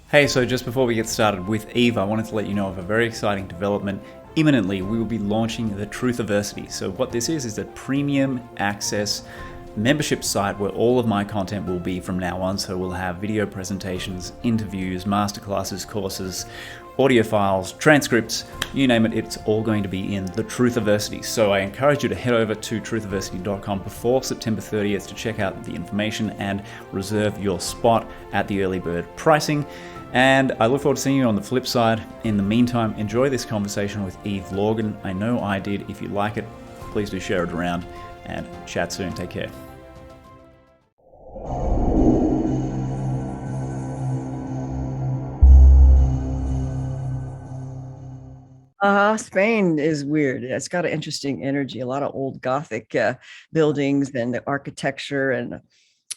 Hey, so just before we get started with Eve, I wanted to let you know of a very exciting development. Imminently, we will be launching the Truthiversity. So what this is a premium access membership site where all of my content will be from now on. So we'll have video presentations, interviews, masterclasses, courses, audio files, transcripts, you name it, it's all going to be in the Truthiversity. So I encourage you to head over to truthiversity.com before September 30th to check out the information and reserve your spot at the early bird pricing. And I look forward to seeing you on the flip side. In the meantime, enjoy this conversation with Eve Lorgen. I know I did. If you like it, please do share it around and chat soon. Take care. Spain is weird. It's got an interesting energy, a lot of old Gothic buildings and the architecture, and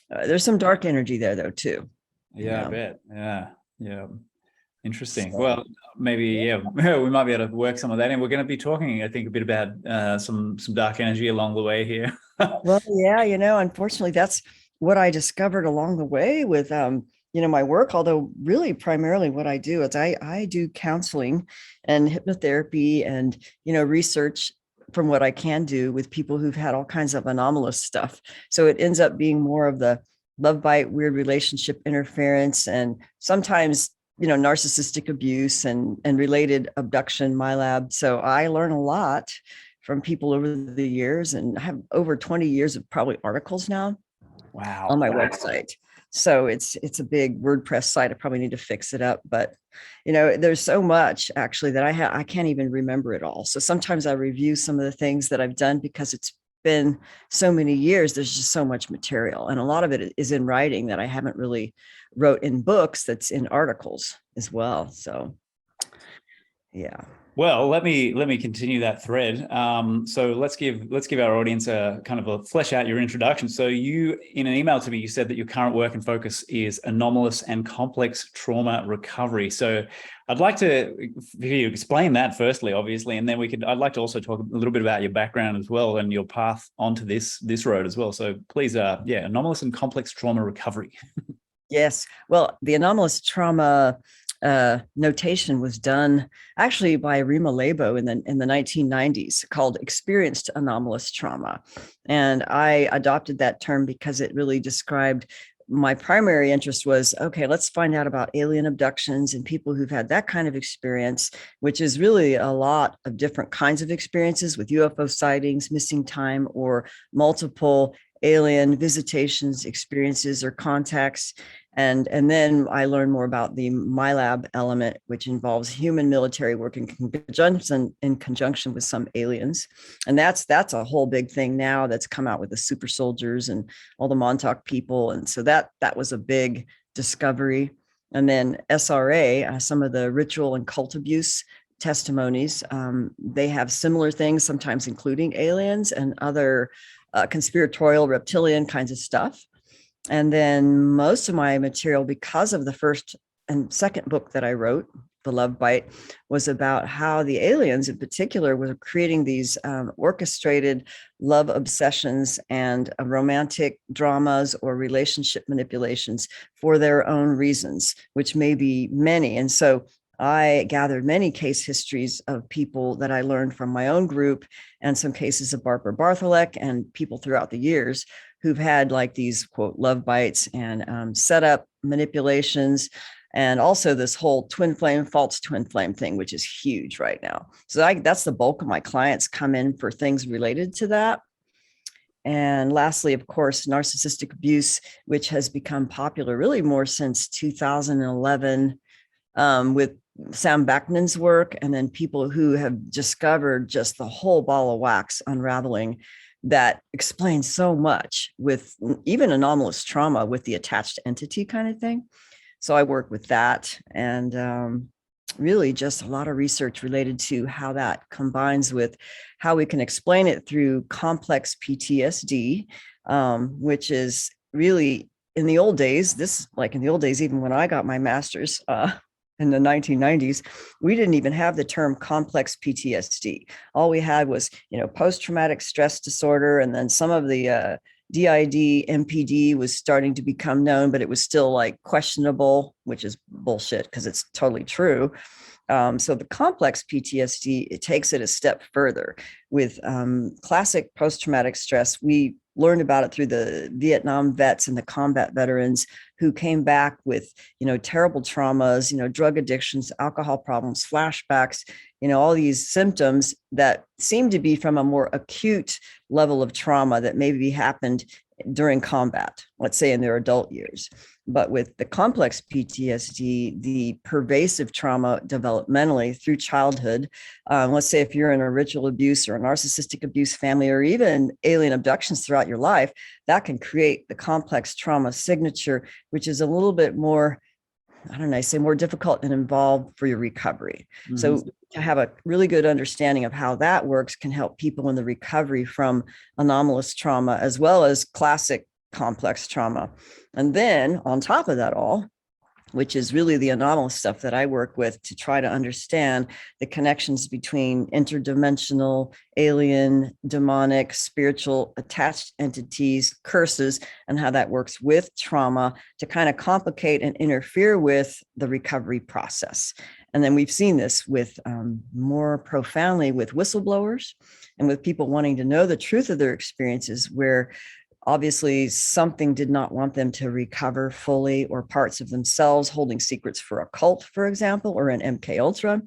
there's some dark energy there though too. Yeah, I bet. Yeah. Interesting. Well, maybe, we might be able to work some of that in. We're going to be talking, I think, a bit about some dark energy along the way here. Well, yeah, unfortunately, that's what I discovered along the way with my work, although really primarily what I do is I do counseling and hypnotherapy and, research from what I can do with people who've had all kinds of anomalous stuff. So it ends up being more of the love bite, weird relationship interference, and sometimes, narcissistic abuse and related abduction, MILAB. So I learn a lot from people over the years, and I have over 20 years of probably articles now. Wow. On my website. So it's a big WordPress site. I probably need to fix it up, but there's so much actually that I can't even remember it all. So sometimes I review some of the things that I've done because it's been so many years. There's just so much material, and a lot of it is in writing that I haven't really wrote in books. That's in articles as well. So yeah. Well, let me continue that thread. So let's give our audience a kind of a flesh out your introduction. So you, in an email to me, you said that your current work and focus is anomalous and complex trauma recovery. So I'd like to you explain that firstly, obviously, and then I'd like to also talk a little bit about your background as well and your path onto this road as well. So please, anomalous and complex trauma recovery. Yes. Well, the anomalous trauma notation was done actually by Rima Labo in the 1990s, called experienced anomalous trauma. And I adopted that term because it really described my primary interest was, okay, let's find out about alien abductions and people who've had that kind of experience, which is really a lot of different kinds of experiences with UFO sightings, missing time, or multiple alien visitations, experiences, or contacts. And then I learned more about the MILAB element, which involves human military work in conjunction with some aliens. And that's a whole big thing now that's come out with the supersoldiers and all the Montauk people. And so that was a big discovery. And then SRA, some of the ritual and cult abuse testimonies, they have similar things, sometimes including aliens and other conspiratorial reptilian kinds of stuff. And then most of my material, because of the first and second book that I wrote, The Love Bite, was about how the aliens in particular were creating these orchestrated love obsessions and romantic dramas or relationship manipulations for their own reasons, which may be many. And so I gathered many case histories of people that I learned from my own group and some cases of Barbara Bartholek and people throughout the years who've had like these quote love bites and setup manipulations, and also this whole twin flame, false twin flame thing, which is huge right now. So that's the bulk of my clients come in for things related to that. And lastly, of course, narcissistic abuse, which has become popular really more since 2011 with Sam Backman's work, and then people who have discovered just the whole ball of wax unraveling that explains so much with even anomalous trauma with the attached entity kind of thing. So I work with that, and really just a lot of research related to how that combines with how we can explain it through complex PTSD, which is really in the old days, even when I got my master's, in the 1990s, we didn't even have the term complex PTSD. All we had was, post-traumatic stress disorder, and then some of the DID, MPD was starting to become known, but it was still like questionable, which is bullshit because it's totally true. So the complex PTSD, it takes it a step further. With classic post-traumatic stress, we learned about it through the Vietnam vets and the combat veterans who came back with, terrible traumas, drug addictions, alcohol problems, flashbacks, all these symptoms that seem to be from a more acute level of trauma that maybe happened during combat, let's say in their adult years. But with the complex PTSD, the pervasive trauma developmentally through childhood, let's say if you're in a ritual abuse or a narcissistic abuse family, or even alien abductions throughout your life, that can create the complex trauma signature, which is a little bit more, more difficult and involved for your recovery. Mm-hmm. So to have a really good understanding of how that works can help people in the recovery from anomalous trauma, as well as classic complex trauma. And then on top of that all, which is really the anomalous stuff that I work with to try to understand the connections between interdimensional, alien, demonic, spiritual, attached entities, curses, and how that works with trauma to kind of complicate and interfere with the recovery process. And then we've seen this with more profoundly with whistleblowers and with people wanting to know the truth of their experiences, where obviously something did not want them to recover fully, or parts of themselves holding secrets for a cult, for example, or an MK Ultra.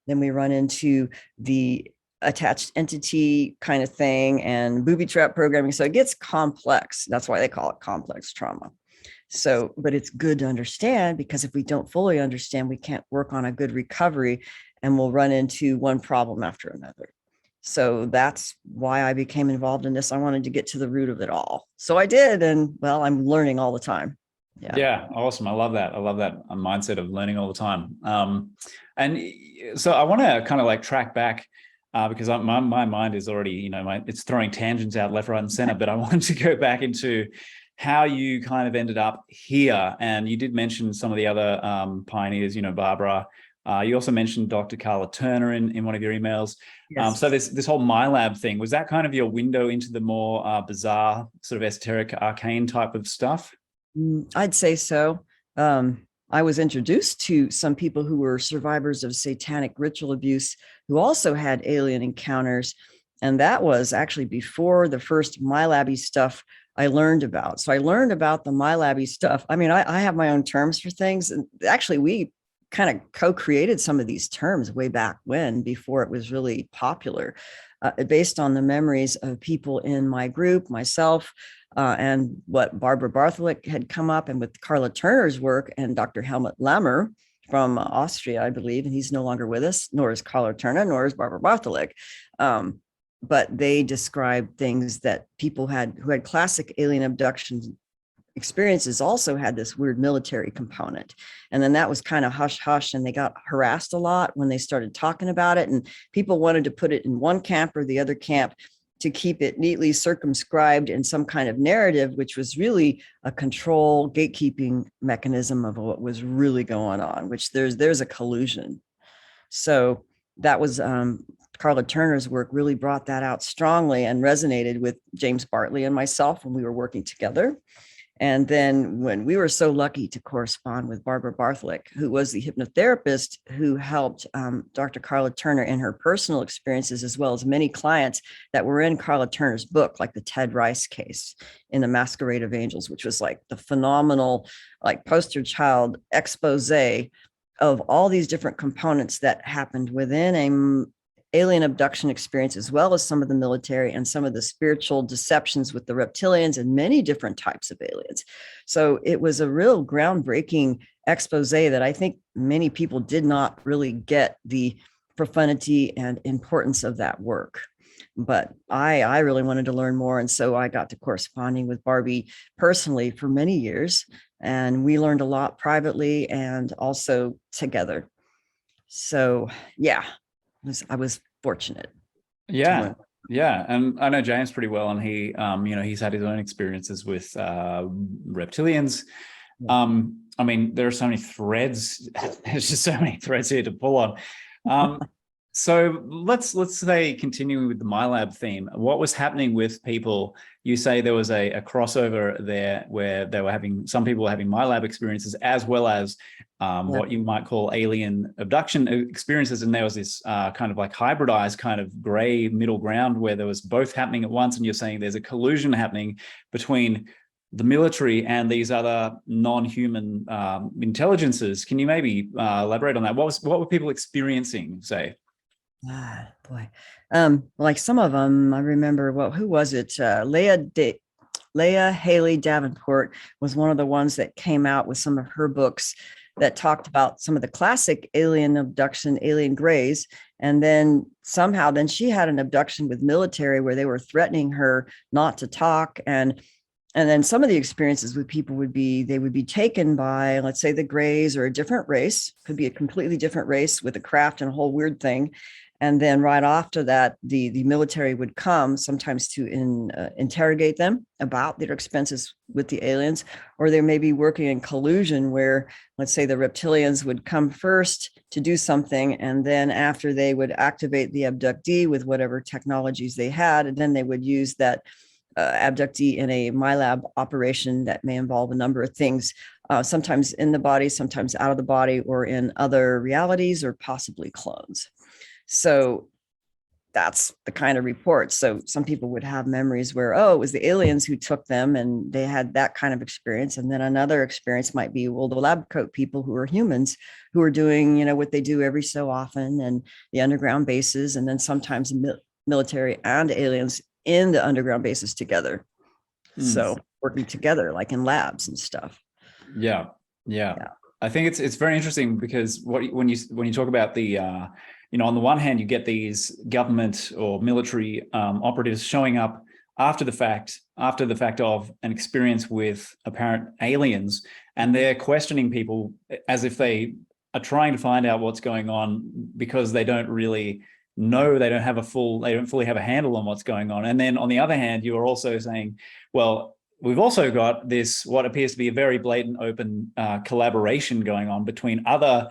Then we run into the attached entity kind of thing and booby trap programming. So it gets complex. That's why they call it complex trauma. So, but it's good to understand, because if we don't fully understand, we can't work on a good recovery, and we'll run into one problem after another. So that's why I became involved in this. I wanted to get to the root of it all. So I did. And well, I'm learning all the time. Yeah. Awesome. I love that. I love that mindset of learning all the time. And so I want to kind of like track back because my mind is already, it's throwing tangents out left, right, and center, but I wanted to go back into how you kind of ended up here. And you did mention some of the other pioneers, Barbara. You also mentioned Dr. Carla Turner in one of your emails. Yes. So this whole MILAB thing, was that kind of your window into the more bizarre, sort of esoteric, arcane type of stuff? I'd say so. I was introduced to some people who were survivors of satanic ritual abuse who also had alien encounters. And that was actually before the first MILAB stuff I learned about. So I learned about the MILAB stuff. I mean, I have my own terms for things. And actually, we kind of co-created some of these terms way back when, before it was really popular, based on the memories of people in my group, myself, and what Barbara Bartholic had come up, and with Carla Turner's work and Dr. Helmut Lammer from Austria, I believe, and he's no longer with us, nor is Carla Turner, nor is Barbara Bartholic. But they described things that people who had classic alien abduction experiences also had this weird military component. And then that was kind of hush hush, and they got harassed a lot when they started talking about it. And people wanted to put it in one camp or the other camp to keep it neatly circumscribed in some kind of narrative, which was really a control gatekeeping mechanism of what was really going on, which there's a collusion. So that was Carla Turner's work really brought that out strongly and resonated with James Bartley and myself when we were working together. And then when we were so lucky to correspond with Barbara Bartholic, who was the hypnotherapist who helped Dr. Carla Turner in her personal experiences, as well as many clients that were in Carla Turner's book, like the Ted Rice case in The Masquerade of Angels, which was like the phenomenal, like poster child expose of all these different components that happened within a alien abduction experience, as well as some of the military and some of the spiritual deceptions with the reptilians and many different types of aliens. So it was a real groundbreaking expose that I think many people did not really get the profundity and importance of that work. But I really wanted to learn more. And so I got to corresponding with Barbie personally for many years. And we learned a lot privately and also together. So yeah, I was fortunate. Yeah. Yeah. And I know James pretty well, and he, he's had his own experiences with reptilians. I mean, there are so many threads. There's just so many threads here to pull on. So let's say, continuing with the MILAB theme, what was happening with people? You say there was a crossover there where some people were having MILAB experiences as well as what you might call alien abduction experiences, and there was this kind of like hybridized kind of gray middle ground where there was both happening at once. And you're saying there's a collusion happening between the military and these other non-human intelligences. Can you maybe elaborate on that? What were people experiencing, say? Ah, boy. Like some of them, I remember, well, who was it? Leah Haley Davenport was one of the ones that came out with some of her books that talked about some of the classic alien abduction, alien grays. And then somehow then she had an abduction with military where they were threatening her not to talk. And then some of the experiences with people would be, they would be taken by, let's say, the Greys or a different race, could be a completely different race with a craft and a whole weird thing. And then right after that, the military would come sometimes to interrogate them about their expenses with the aliens, or they may be working in collusion where, let's say, the reptilians would come first to do something. And then after they would activate the abductee with whatever technologies they had, and then they would use that abductee in a MILAB operation that may involve a number of things, sometimes in the body, sometimes out of the body, or in other realities, or possibly clones. So that's the kind of report. So some people would have memories where, oh, it was the aliens who took them and they had that kind of experience. And then another experience might be, well, the lab coat people who are humans who are doing, what they do every so often, and the underground bases, and then sometimes military and aliens in the underground bases together. So working together, like in labs and stuff. Yeah. I think it's very interesting because when you talk about the on the one hand, you get these government or military operatives showing up after the fact of an experience with apparent aliens, and they're questioning people as if they are trying to find out what's going on because they don't really know, they don't fully have a handle on what's going on. And then on the other hand, you are also saying, well, we've also got this, what appears to be a very blatant open collaboration going on between other.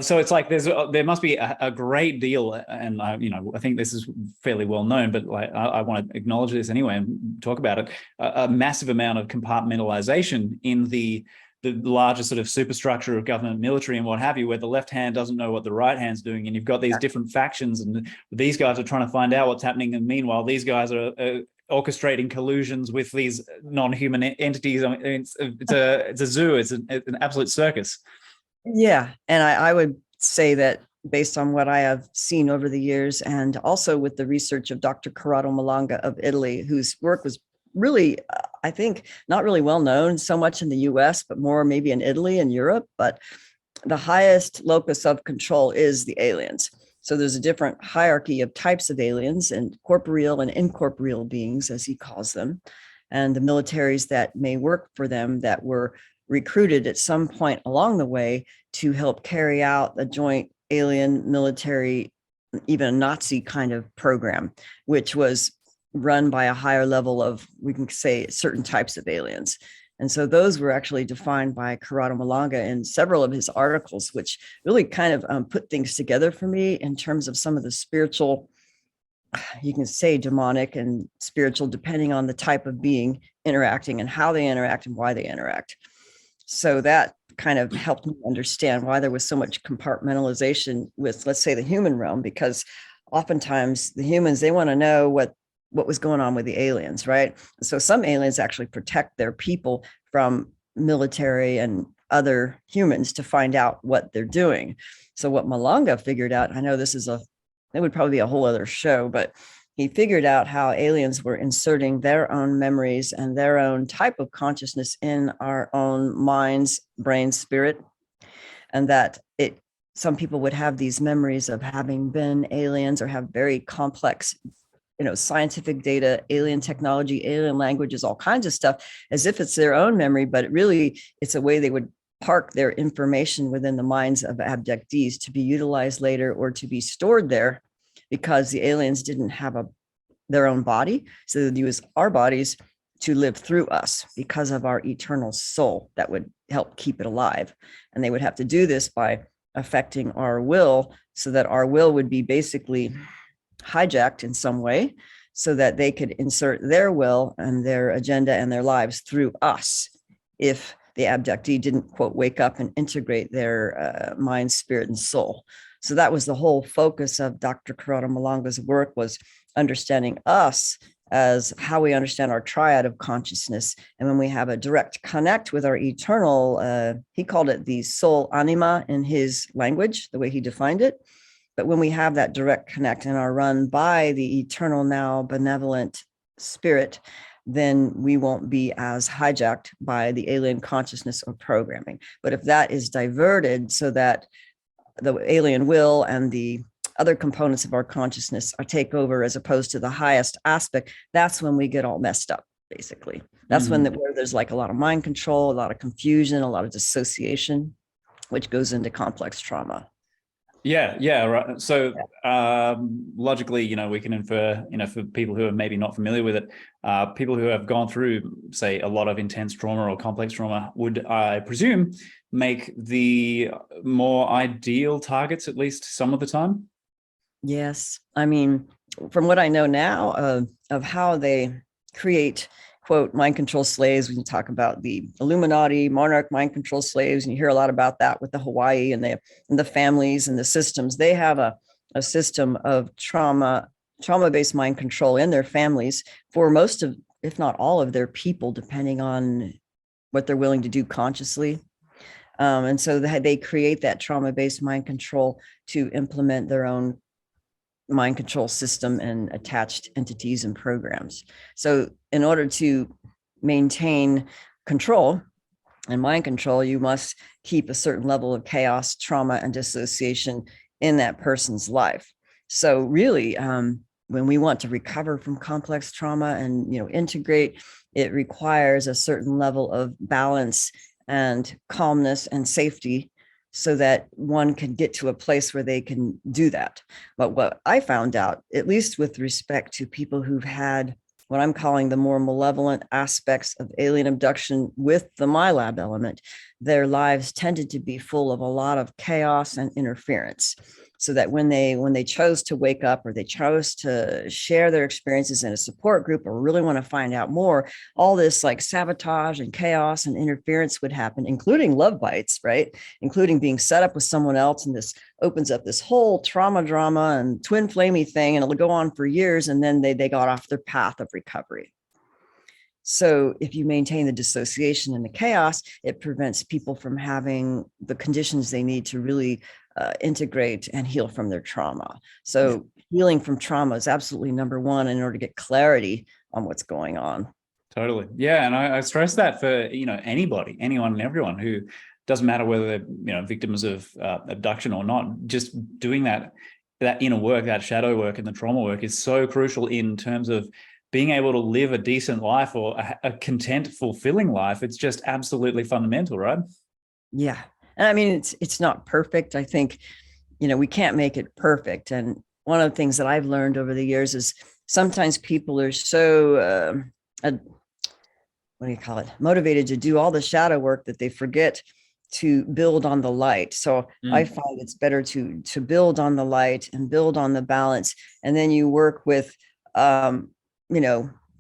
So it's like there must be a great deal, and I think this is fairly well known, but like I want to acknowledge this anyway and talk about it. A massive amount of compartmentalization in the larger sort of superstructure of government, military, and what have you, where the left hand doesn't know what the right hand's doing, and you've got these different factions, and these guys are trying to find out what's happening, and meanwhile these guys are orchestrating collusions with these non-human entities. I mean, it's a zoo. It's an absolute circus. Yeah, and I would say that based on what I have seen over the years, and also with the research of Dr. Corrado Malanga of Italy, whose work was really, I think, not really well known so much in the US, but more maybe in Italy and Europe. But the highest locus of control is the aliens. So there's a different hierarchy of types of aliens, and corporeal and incorporeal beings, as he calls them, and the militaries that may work for them that were recruited at some point along the way to help carry out a joint alien military, even a Nazi kind of program, which was run by a higher level of, we can say, certain types of aliens. And so those were actually defined by Corrado Malanga in several of his articles, which really kind of put things together for me in terms of some of the spiritual, you can say demonic and spiritual, depending on the type of being interacting and how they interact and why they interact. So that kind of helped me understand why there was so much compartmentalization with, let's say, the human realm, because oftentimes the humans, they want to know what was going on with the aliens, right? So some aliens actually protect their people from military and other humans to find out what they're doing. So what Malanga figured out, I know it would probably be a whole other show, but he figured out how aliens were inserting their own memories and their own type of consciousness in our own minds, brain, spirit, and that some people would have these memories of having been aliens or have very complex, scientific data, alien technology, alien languages, all kinds of stuff, as if it's their own memory, but it's a way they would park their information within the minds of abductees to be utilized later or to be stored there, because the aliens didn't have their own body. So they'd use our bodies to live through us because of our eternal soul that would help keep it alive. And they would have to do this by affecting our will, so that our will would be basically hijacked in some way, so that they could insert their will and their agenda and their lives through us if the abductee didn't, quote, wake up and integrate their mind, spirit, and soul. So that was the whole focus of Dr. Corrado Malonga's work, was understanding us as how we understand our triad of consciousness. And when we have a direct connect with our eternal, he called it the soul anima in his language, the way he defined it. But when we have that direct connect and are run by the eternal, now benevolent spirit, then we won't be as hijacked by the alien consciousness or programming. But if that is diverted so that the alien will and the other components of our consciousness are take over as opposed to the highest aspect, that's when we get all messed up, basically. That's when where there's like a lot of mind control, a lot of confusion, a lot of dissociation, which goes into complex trauma. Yeah, right. So logically, we can infer, for people who are maybe not familiar with it, people who have gone through, say, a lot of intense trauma or complex trauma would, I presume, make the more ideal targets, at least some of the time. Yes. I mean, from what I know now of how they create, quote, mind control slaves, when you talk about the Illuminati, monarch mind control slaves, and you hear a lot about that with the Hawaii and the families and the systems, they have a system of trauma-based mind control in their families for most of, if not all of their people, depending on what they're willing to do consciously. And so they create that trauma-based mind control to implement their own mind control system and attached entities and programs. So in order to maintain control and mind control, you must keep a certain level of chaos, trauma, and dissociation in that person's life. So really, when we want to recover from complex trauma and integrate, it requires a certain level of balance and calmness and safety, so that one can get to a place where they can do that. But what I found out, at least with respect to people who've had what I'm calling the more malevolent aspects of alien abduction with the MILAB element, their lives tended to be full of a lot of chaos and interference. So that when they chose to wake up, or they chose to share their experiences in a support group, or really want to find out more, all this like sabotage and chaos and interference would happen, including love bites, right? Including being set up with someone else. And this opens up this whole trauma drama and twin flamey thing, and it'll go on for years. And then they got off their path of recovery. So if you maintain the dissociation and the chaos, it prevents people from having the conditions they need to really integrate and heal from their trauma. So healing from trauma is absolutely number one in order to get clarity on what's going on. Totally. Yeah. And I stress that for, anybody, anyone and everyone, who doesn't matter whether they're, victims of abduction or not, just doing that inner work, that shadow work and the trauma work is so crucial in terms of being able to live a decent life, or a content, fulfilling life. It's just absolutely fundamental, right? Yeah. And I mean, it's not perfect. I think, we can't make it perfect. And one of the things that I've learned over the years is sometimes people are so, motivated to do all the shadow work that they forget to build on the light. So I find it's better to build on the light and build on the balance. And then you work with,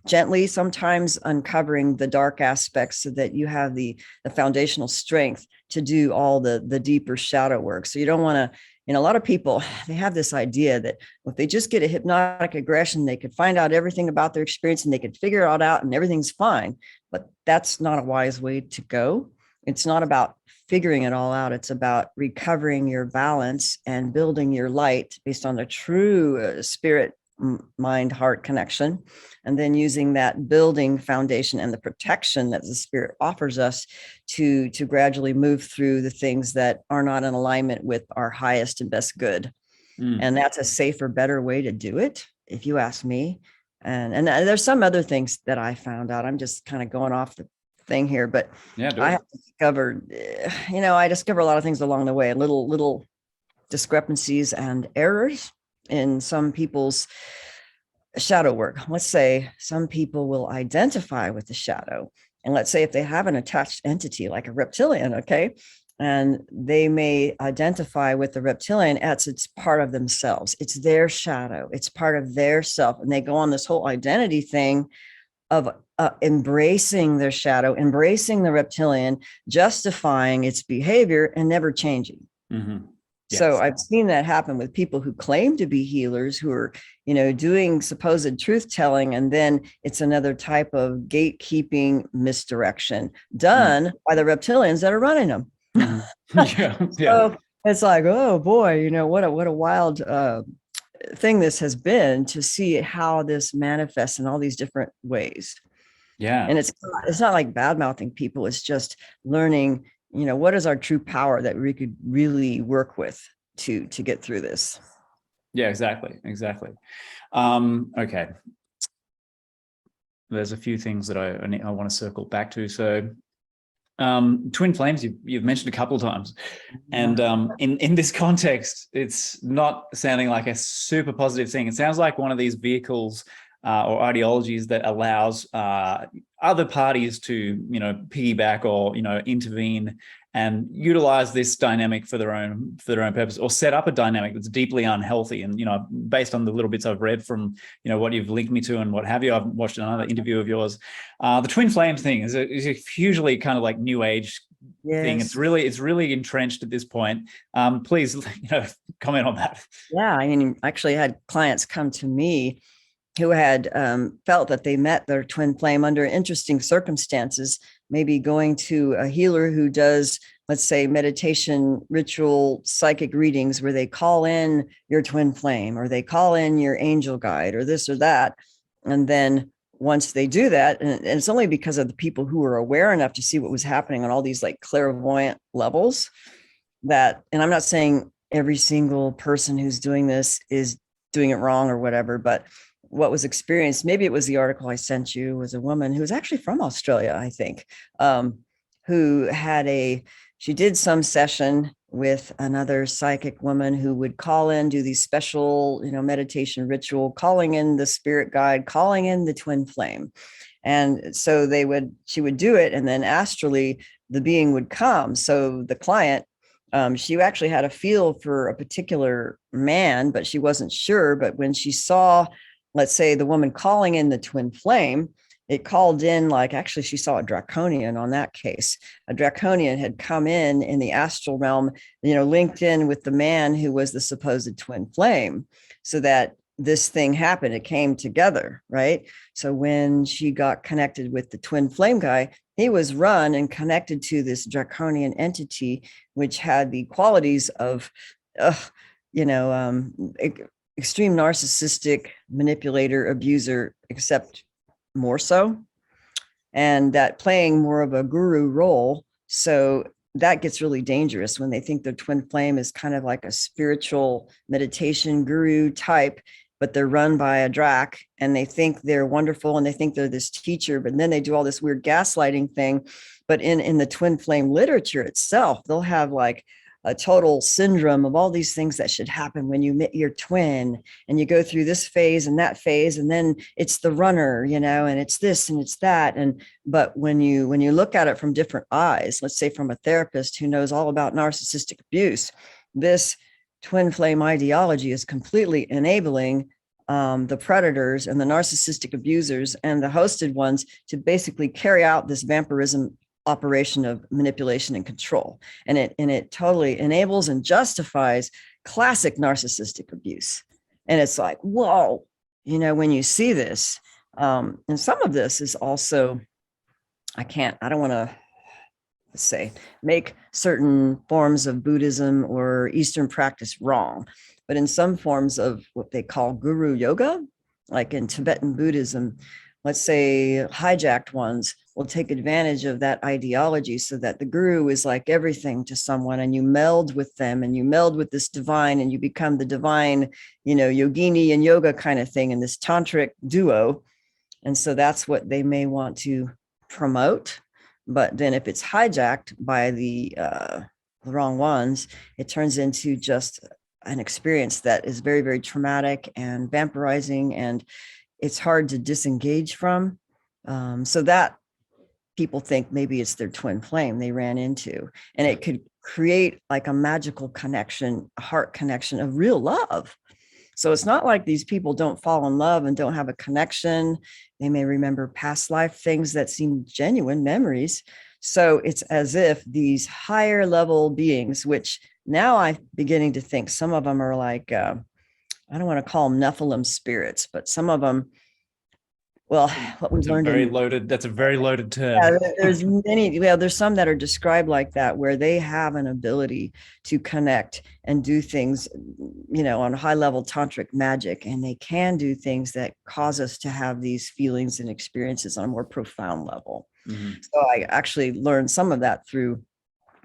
gently, sometimes uncovering the dark aspects, so that you have the foundational strength to do all the deeper shadow work. So you don't want to, a lot of people, they have this idea that if they just get a hypnotic aggression, they could find out everything about their experience and they could figure it all out and everything's fine. But that's not a wise way to go. It's not about figuring it all out. It's about recovering your balance and building your light based on the true spirit, mind, heart connection, and then using that building foundation and the protection that the spirit offers us to gradually move through the things that are not in alignment with our highest and best good. And that's a safer, better way to do it, if you ask me. And there's some other things that I found out. I'm just kind of going off the thing here, but I have discovered, I discover a lot of things along the way, little discrepancies and errors in some people's shadow work. Let's say some people will identify with the shadow. And let's say if they have an attached entity like a reptilian, okay, and they may identify with the reptilian as it's part of themselves. It's their shadow. It's part of their self. And they go on this whole identity thing of embracing their shadow, embracing the reptilian, justifying its behavior and never changing. Mm-hmm. Yes. So I've seen that happen with people who claim to be healers, who are, doing supposed truth telling, and then it's another type of gatekeeping misdirection done by the reptilians that are running them. Mm-hmm. So it's like, oh boy, what a wild thing this has been, to see how this manifests in all these different ways. Yeah. And it's not like bad mouthing people. It's just learning, what is our true power that we could really work with to get through this. Yeah, exactly. Okay. There's a few things that I want to circle back to. So twin flames, you've mentioned a couple of times. And in this context, it's not sounding like a super positive thing. It sounds like one of these vehicles or ideologies that allows other parties to, piggyback or, intervene and utilize this dynamic for their own purpose, or set up a dynamic that's deeply unhealthy. And, based on the little bits I've read from, what you've linked me to and what have you, I've watched another interview of yours. The twin flame thing is a hugely kind of like new age thing. It's really entrenched at this point. Please, comment on that. Yeah. I mean, actually had clients come to me who had felt that they met their twin flame under interesting circumstances, maybe going to a healer who does, let's say, meditation, ritual, psychic readings, where they call in your twin flame, or they call in your angel guide, or this or that. And then once they do that, and it's only because of the people who were aware enough to see what was happening on all these like clairvoyant levels, that, and I'm not saying every single person who's doing this is doing it wrong or whatever, but what was experienced, maybe it was the article I sent you, was a woman who was actually from Australia, I think, who had she did some session with another psychic woman who would call in, do these special, meditation ritual, calling in the spirit guide, calling in the twin flame. And so she would do it, and then astrally the being would come. So the client, she actually had a feel for a particular man, but she wasn't sure. But when she saw, let's say, the woman calling in the twin flame, it called in, like, actually she saw a draconian on that case. A draconian had come in the astral realm, linked in with the man who was the supposed twin flame, so that this thing happened. It came together, right? So when she got connected with the twin flame guy, he was run and connected to this draconian entity, which had the qualities of, extreme narcissistic manipulator, abuser, except more so, and that playing more of a guru role. So that gets really dangerous when they think their twin flame is kind of like a spiritual meditation guru type, but they're run by a drac, and they think they're wonderful and they think they're this teacher, but then they do all this weird gaslighting thing. But in the twin flame literature itself, they'll have like a total syndrome of all these things that should happen when you meet your twin, and you go through this phase and that phase, and then it's the runner, and it's this and it's that. But when you look at it from different eyes, let's say from a therapist who knows all about narcissistic abuse, this twin flame ideology is completely enabling the predators and the narcissistic abusers and the hosted ones to basically carry out this vampirism operation of manipulation and control. And it totally enables and justifies classic narcissistic abuse. And it's like, whoa, when you see this, and some of this is also, I don't want to say make certain forms of Buddhism or Eastern practice wrong, but in some forms of what they call guru yoga, like in Tibetan Buddhism, let's say hijacked ones will take advantage of that ideology, so that the guru is like everything to someone, and you meld with them, and you meld with this divine, and you become the divine, yogini and yoga kind of thing in this tantric duo. And so that's what they may want to promote. But then if it's hijacked by the wrong ones, it turns into just an experience that is very, very traumatic and vampirizing, and it's hard to disengage from. So that people think maybe it's their twin flame they ran into, and it could create like a magical connection, a heart connection of real love. So it's not like these people don't fall in love and don't have a connection. They may remember past life things that seem genuine memories. So it's as if these higher level beings, which now I'm beginning to think some of them are like, I don't want to call them Nephilim spirits, but some of them, well, what we've learned that's a very loaded term. Yeah, there's many, well, there's some that are described like that, where they have an ability to connect and do things, on high level tantric magic, and they can do things that cause us to have these feelings and experiences on a more profound level. Mm-hmm. So I actually learned some of that through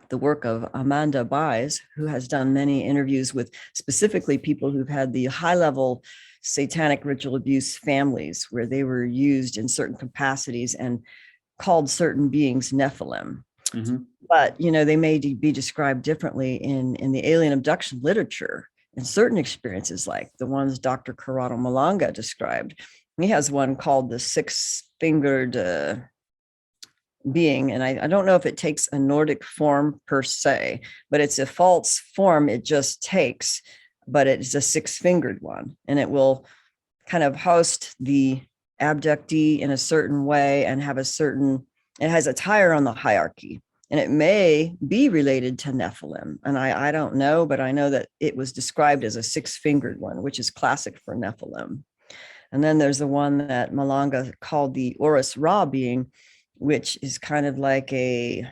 the work of Amanda Byes, who has done many interviews with specifically people who've had the high level satanic ritual abuse families, where they were used in certain capacities and called certain beings Nephilim. Mm-hmm. But, they may be described differently in the alien abduction literature, in certain experiences like the ones Dr. Corrado Malanga described. He has one called the six-fingered being, and I don't know if it takes a Nordic form per se, but it's a false form it just takes, but it's a six-fingered one, and it will kind of host the abductee in a certain way and have it has a tire on the hierarchy, and it may be related to Nephilim. And I don't know, but I know that it was described as a six-fingered one, which is classic for Nephilim. And then there's the one that Malanga called the Orus Ra being, which is kind of like a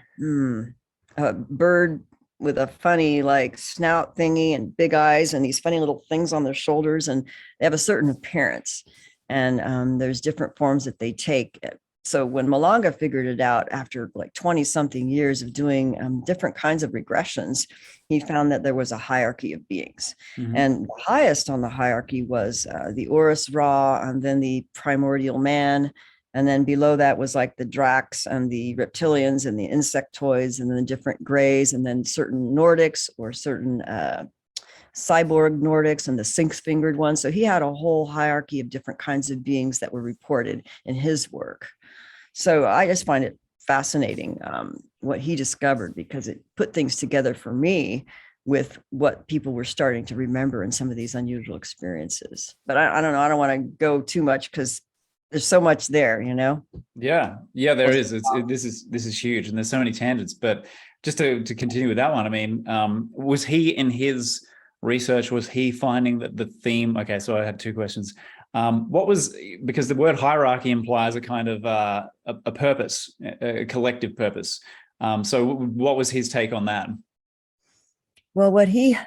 bird with a funny like snout thingy and big eyes and these funny little things on their shoulders, and they have a certain appearance, and there's different forms that they take. So when Malanga figured it out after like 20 something years of doing different kinds of regressions, he found that there was a hierarchy of beings. Mm-hmm. And the highest on the hierarchy was the Orus Ra, and then the primordial man. And then below that was like the Dracs and the reptilians and the insectoids, and then the different grays, and then certain Nordics or certain cyborg Nordics and the six-fingered ones. So he had a whole hierarchy of different kinds of beings that were reported in his work. So I just find it fascinating what he discovered, because it put things together for me with what people were starting to remember in some of these unusual experiences. But I don't know. I don't want to go too much because there's so much there, Yeah, there is. This is huge, and there's so many tangents. But just to continue with that one, I mean, was he in his research, was he finding that the theme? Okay, so I had two questions. What was, because the word hierarchy implies a kind of a purpose, a collective purpose. So what was his take on that? Well, what he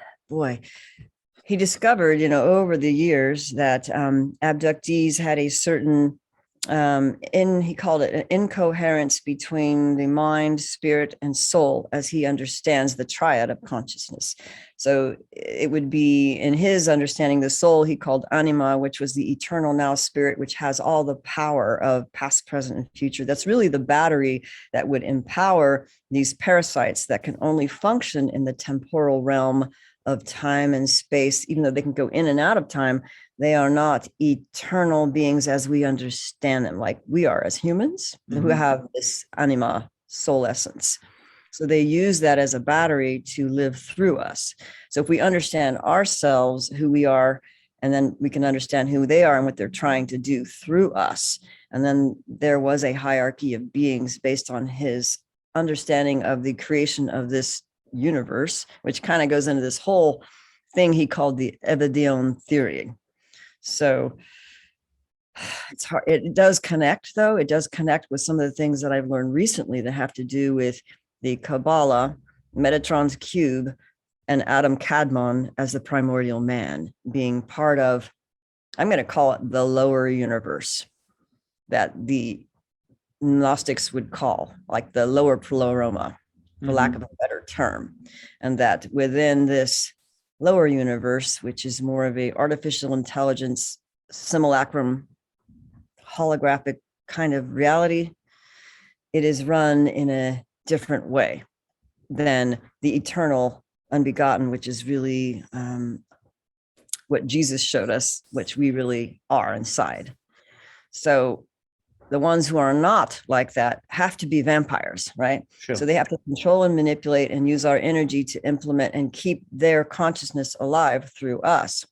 discovered, over the years that abductees had a certain, he called it an incoherence between the mind, spirit, and soul, as he understands the triad of consciousness. So it would be, in his understanding, the soul he called anima, which was the eternal now spirit, which has all the power of past, present, and future. That's really the battery that would empower these parasites that can only function in the temporal realm of time and space. Even though they can go in and out of time, they are not eternal beings as we understand them, like we are as humans, mm-hmm. who have this anima, soul essence. So they use that as a battery to live through us. So if we understand ourselves, who we are, and then we can understand who they are and what they're trying to do through us. And then there was a hierarchy of beings based on his understanding of the creation of this universe, which kind of goes into this whole thing he called the Evedion theory. So it's hard. It does connect, though. It does connect with some of the things that I've learned recently that have to do with the Kabbalah, Metatron's cube, and Adam Kadmon as the primordial man being part of, I'm going to call it the lower universe, that the Gnostics would call like the lower pleroma, for lack of a better term. And that within this lower universe, which is more of a artificial intelligence, simulacrum, holographic kind of reality, it is run in a different way than the eternal unbegotten, which is really what Jesus showed us, which we really are inside. So the ones who are not like that have to be vampires, right? Sure. So they have to control and manipulate and use our energy to implement and keep their consciousness alive through us.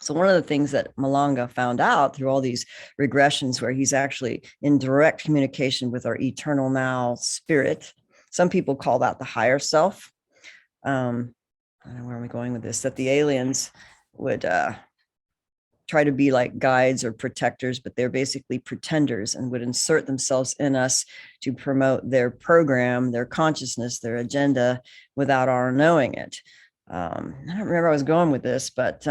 So one of the things that Malanga found out through all these regressions, where he's actually in direct communication with our eternal now spirit, some people call that the higher self. I don't know where am I going with this, that the aliens would try to be like guides or protectors, but they're basically pretenders and would insert themselves in us to promote their program, their consciousness, their agenda without our knowing it. I don't remember where I was going with this, but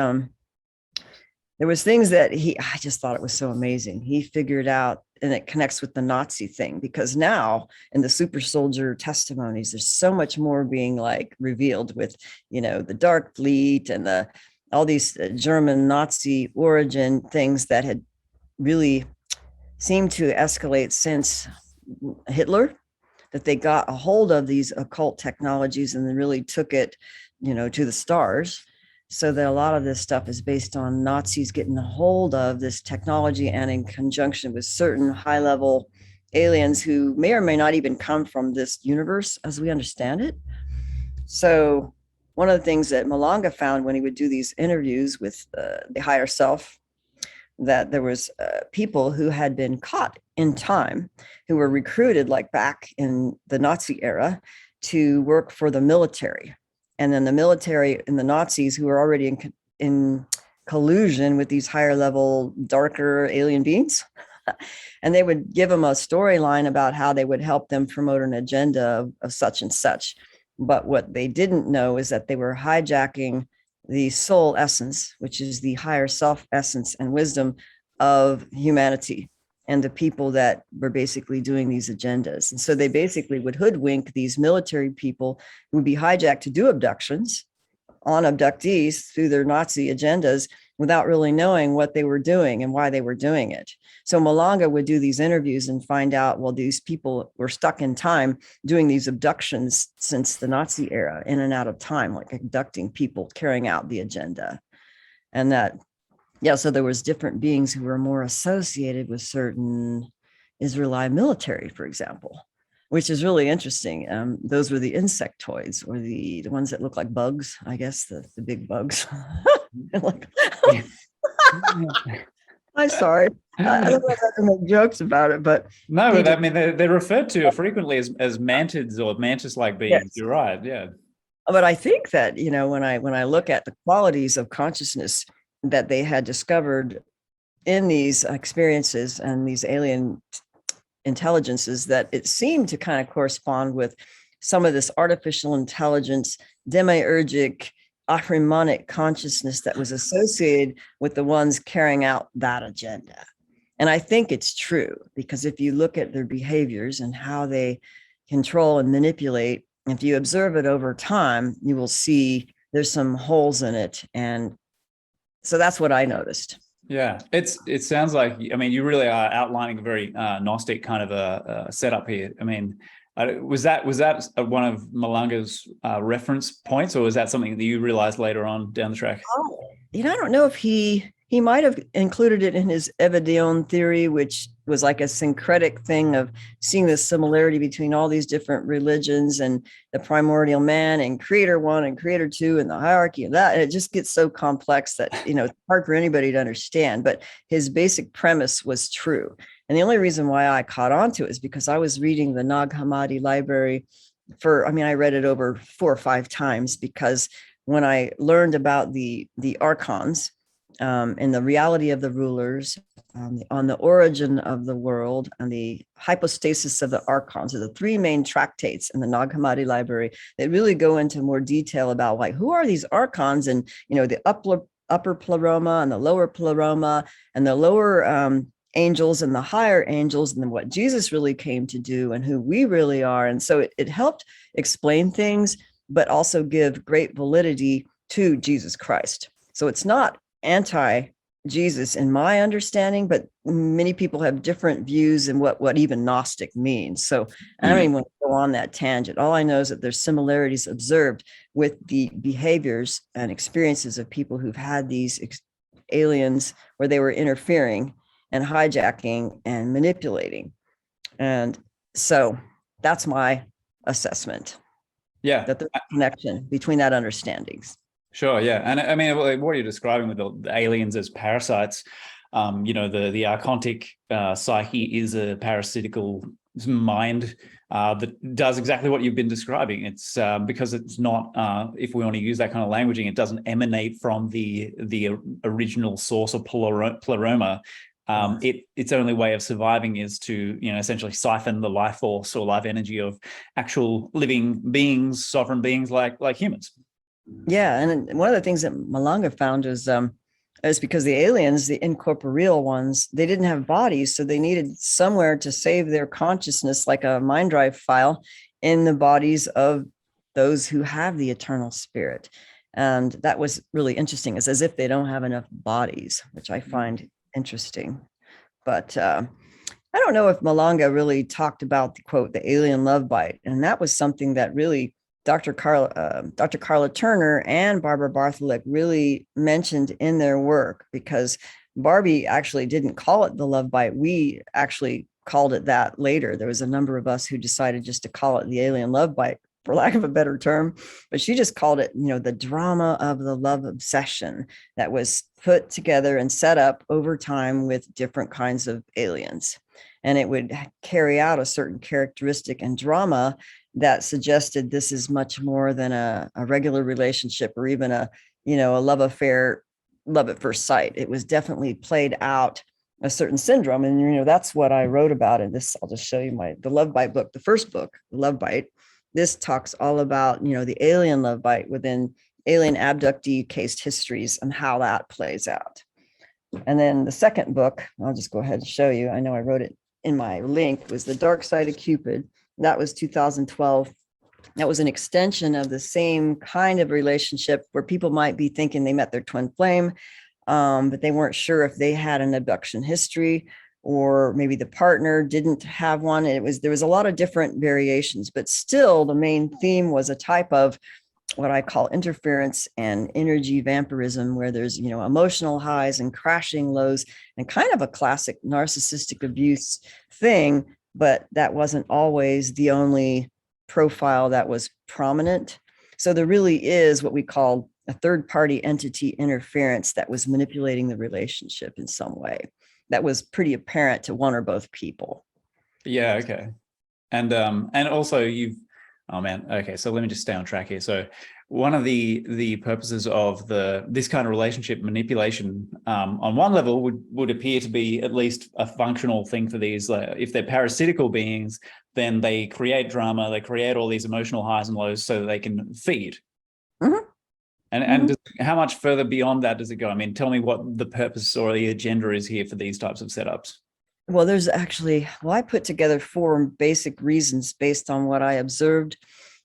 there was things that I just thought it was so amazing. He figured out, and it connects with the Nazi thing, because now in the super soldier testimonies, there's so much more being like revealed with, the Dark Fleet and all these German Nazi origin things that had really seemed to escalate since Hitler, that they got a hold of these occult technologies and then really took it, to the stars. So that a lot of this stuff is based on Nazis getting a hold of this technology, and in conjunction with certain high-level aliens who may or may not even come from this universe as we understand it. So one of the things that Malanga found when he would do these interviews with the higher self, that there was people who had been caught in time, who were recruited like back in the Nazi era to work for the military. And then the military and the Nazis, who were already in collusion with these higher level, darker alien beings. And they would give them a storyline about how they would help them promote an agenda of such and such. But what they didn't know is that they were hijacking the soul essence, which is the higher self essence and wisdom of humanity and the people that were basically doing these agendas. And so they basically would hoodwink these military people who would be hijacked to do abductions on abductees through their Nazi agendas without really knowing what they were doing and why they were doing it. So Malanga would do these interviews and find out, well, these people were stuck in time doing these abductions since the Nazi era, in and out of time, like abducting people, carrying out the agenda. And that, so there was different beings who were more associated with certain Israelite military, for example, which is really interesting. Those were the insectoids, or the ones that look like bugs, I guess, the big bugs. I'm sorry. I don't have to make jokes about it, but no, but I mean, they're referred to frequently as mantids or mantis-like beings. Yes. You're right, yeah. But I think that, when I look at the qualities of consciousness that they had discovered in these experiences and these alien intelligences, that it seemed to kind of correspond with some of this artificial intelligence, demiurgic, Ahrimanic consciousness that was associated with the ones carrying out that agenda. And I think it's true, because if you look at their behaviors and how they control and manipulate, if you observe it over time, you will see there's some holes in it. And so that's what I noticed. Yeah, it sounds like, I mean, you really are outlining a very Gnostic kind of a setup here. I mean, was that one of Malanga's reference points, or was that something that you realized later on down the track? Oh, I don't know if he might have included it in his Evedion theory, which was like a syncretic thing of seeing the similarity between all these different religions and the primordial man and creator one and creator two and the hierarchy of that. And it just gets so complex that, it's hard for anybody to understand, but his basic premise was true. And the only reason why I caught on to it is because I was reading the Nag Hammadi library I read it over 4 or 5 times, because when I learned about the archons, and the reality of the rulers, on the origin of the world, and the hypostasis of the archons, are the 3 main tractates in the Nag Hammadi library that really go into more detail about, like, who are these archons, and the upper pleroma and the lower pleroma, and the lower angels and the higher angels, and then what Jesus really came to do and who we really are. And so it helped explain things, but also give great validity to Jesus Christ. So it's not anti-Jesus in my understanding, but many people have different views in what even Gnostic means. So I don't even want to go on that tangent. All I know is that there's similarities observed with the behaviors and experiences of people who've had these aliens where they were interfering and hijacking and manipulating. And so that's my assessment. Yeah. That there's a connection between that understandings. Sure, yeah. And I mean, what you're describing with the aliens as parasites, the archontic psyche is a parasitical mind that does exactly what you've been describing. It's because it's not, if we want to use that kind of languaging, it doesn't emanate from the original source of pleroma. Its only way of surviving is to, essentially siphon the life force or life energy of actual living beings, sovereign beings like humans. Yeah, and one of the things that Malanga found is because the aliens, the incorporeal ones, they didn't have bodies, so they needed somewhere to save their consciousness, like a mind drive file, in the bodies of those who have the eternal spirit. And that was really interesting. It's as if they don't have enough bodies, which I find interesting. But I don't know if Malanga really talked about the quote, the alien love bite. And that was something that really Dr. Carla Turner and Barbara Bartholek really mentioned in their work, because Barbie actually didn't call it the love bite. We actually called it that later. There was a number of us who decided just to call it the alien love bite, for lack of a better term, but she just called it, the drama of the love obsession that was put together and set up over time with different kinds of aliens. And it would carry out a certain characteristic and drama that suggested this is much more than a regular relationship or even a love affair, love at first sight. It was definitely played out a certain syndrome. And, that's what I wrote about in this. I'll just show you the Love Bite book, the first book, Love Bite. This talks all about, the alien love bite within alien abductee cased histories and how that plays out. And then the second book, I'll just go ahead and show you. I know I wrote it in my link, was The Dark Side of Cupid. That was 2012. That was an extension of the same kind of relationship where people might be thinking they met their twin flame, but they weren't sure if they had an abduction history, or maybe the partner didn't have one. There was a lot of different variations, but still the main theme was a type of what I call interference and energy vampirism, where there's, emotional highs and crashing lows, and kind of a classic narcissistic abuse thing. But that wasn't always the only profile that was prominent. So there really is what we call a third party entity interference that was manipulating the relationship in some way. That was pretty apparent to one or both people. Yeah. Okay. And also oh man. Okay. So let me just stay on track here. So one of the purposes of this kind of relationship manipulation, on one level, would appear to be at least a functional thing for these. If they're parasitical beings, then they create drama, they create all these emotional highs and lows so that they can feed. Mm-hmm. And how much further beyond that does it go? I mean, tell me what the purpose or the agenda is here for these types of setups. Well, there's actually, I put together 4 basic reasons based on what I observed.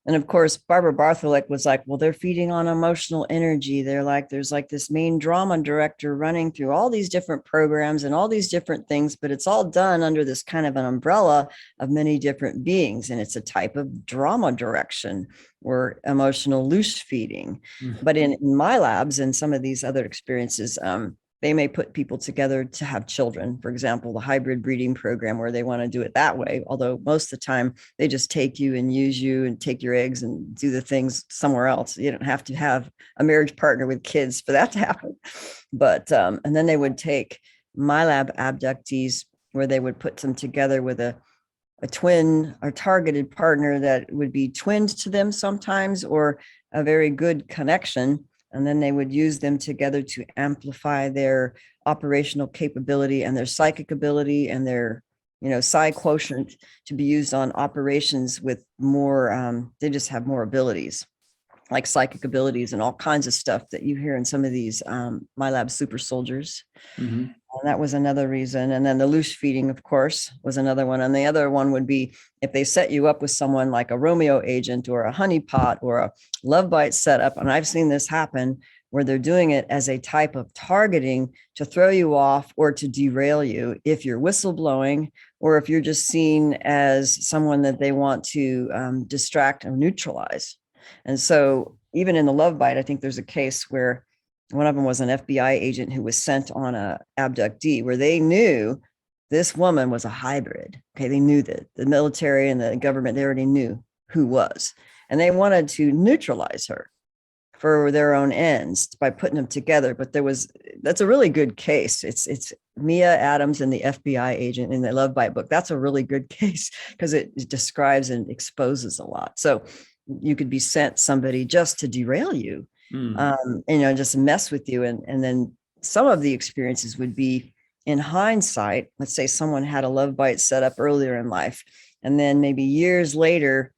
And of course, Barbara Bartholek was like, well, they're feeding on emotional energy. There's like this main drama director running through all these different programs and all these different things, but it's all done under this kind of an umbrella of many different beings. And it's a type of drama direction or emotional loose feeding. Mm-hmm. But in MILABS and some of these other experiences, they may put people together to have children. For example, the hybrid breeding program, where they want to do it that way. Although most of the time they just take you and use you and take your eggs and do the things somewhere else. You don't have to have a marriage partner with kids for that to happen. But, and then they would take MILAB abductees, where they would put them together with a twin or targeted partner that would be twinned to them sometimes, or a very good connection. And then they would use them together to amplify their operational capability and their psychic ability and their, psi quotient to be used on operations with more, they just have more abilities, like psychic abilities and all kinds of stuff that you hear in some of these MILAB super soldiers. Mm-hmm. And that was another reason. And then the loose feeding, of course, was another one. And the other one would be if they set you up with someone like a Romeo agent or a honeypot or a love bite setup. And I've seen this happen where they're doing it as a type of targeting to throw you off or to derail you if you're whistleblowing, or if you're just seen as someone that they want to distract or neutralize. And so even in the love bite, I think there's a case where One of them was an FBI agent who was sent on a abductee where they knew this woman was a hybrid. Okay, they knew that the military and the government, they already knew who was, and they wanted to neutralize her for their own ends by putting them together. But that's a really good case. It's Mia Adams and the FBI agent in the Love Bite book. That's a really good case because it describes and exposes a lot. So you could be sent somebody just to derail you, just mess with you. And then some of the experiences would be in hindsight. Let's say someone had a love bite set up earlier in life, and then maybe years later,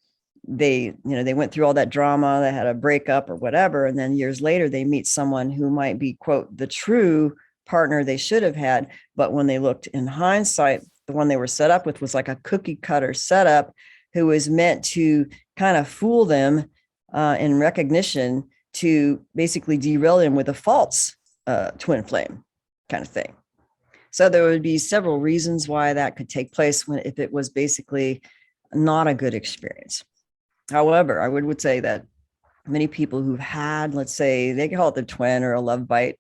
they went through all that drama, they had a breakup or whatever. And then years later, they meet someone who might be, quote, the true partner they should have had. But when they looked in hindsight, the one they were set up with was like a cookie cutter setup who was meant to kind of fool them in recognition to basically derail them with a false twin flame kind of thing. So there would be several reasons why that could take place if it was basically not a good experience. However, I would say that many people who've had, let's say, they call it the twin or a love bite,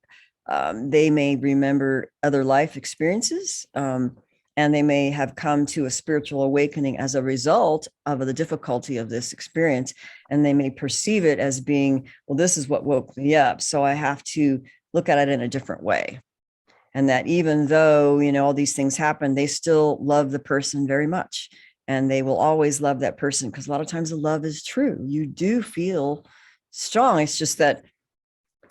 they may remember other life experiences, and they may have come to a spiritual awakening as a result of the difficulty of this experience. And they may perceive it as being, well, this is what woke me up, so I have to look at it in a different way. And that even though, all these things happen, they still love the person very much. And they will always love that person because a lot of times the love is true. You do feel strong. It's just that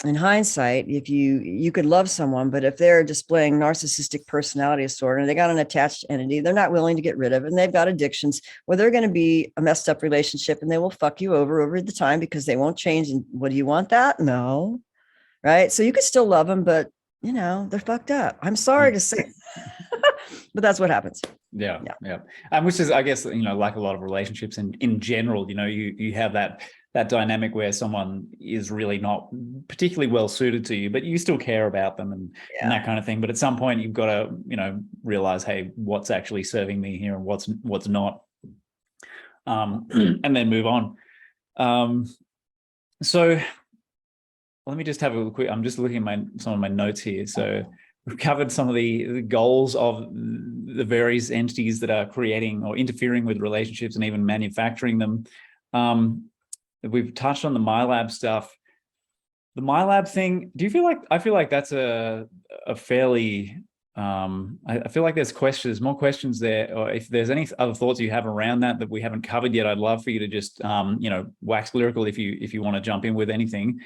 in hindsight, if you could love someone, but if they're displaying narcissistic personality disorder and they got an attached entity, they're not willing to get rid of it, and they've got addictions, well, they're going to be a messed up relationship and they will fuck you over the time because they won't change. And what do you want that? No. Right. So you could still love them, but they're fucked up. I'm sorry to say, but that's what happens. Yeah. Which is, I guess, like a lot of relationships in general, you have that dynamic where someone is really not particularly well suited to you, but you still care about them and that kind of thing. But at some point you've got to, realize, hey, what's actually serving me here and what's not, and then move on. So let me just have a quick, I'm just looking at some of my notes here. So we've covered some of the goals of the various entities that are creating or interfering with relationships and even manufacturing them. We've touched on the MILAB stuff. The MILAB thing, do you feel like, I feel like that's a fairly, I feel like there's more questions there, or if there's any other thoughts you have around that we haven't covered yet, I'd love for you to just, wax lyrical if you want to jump in with anything.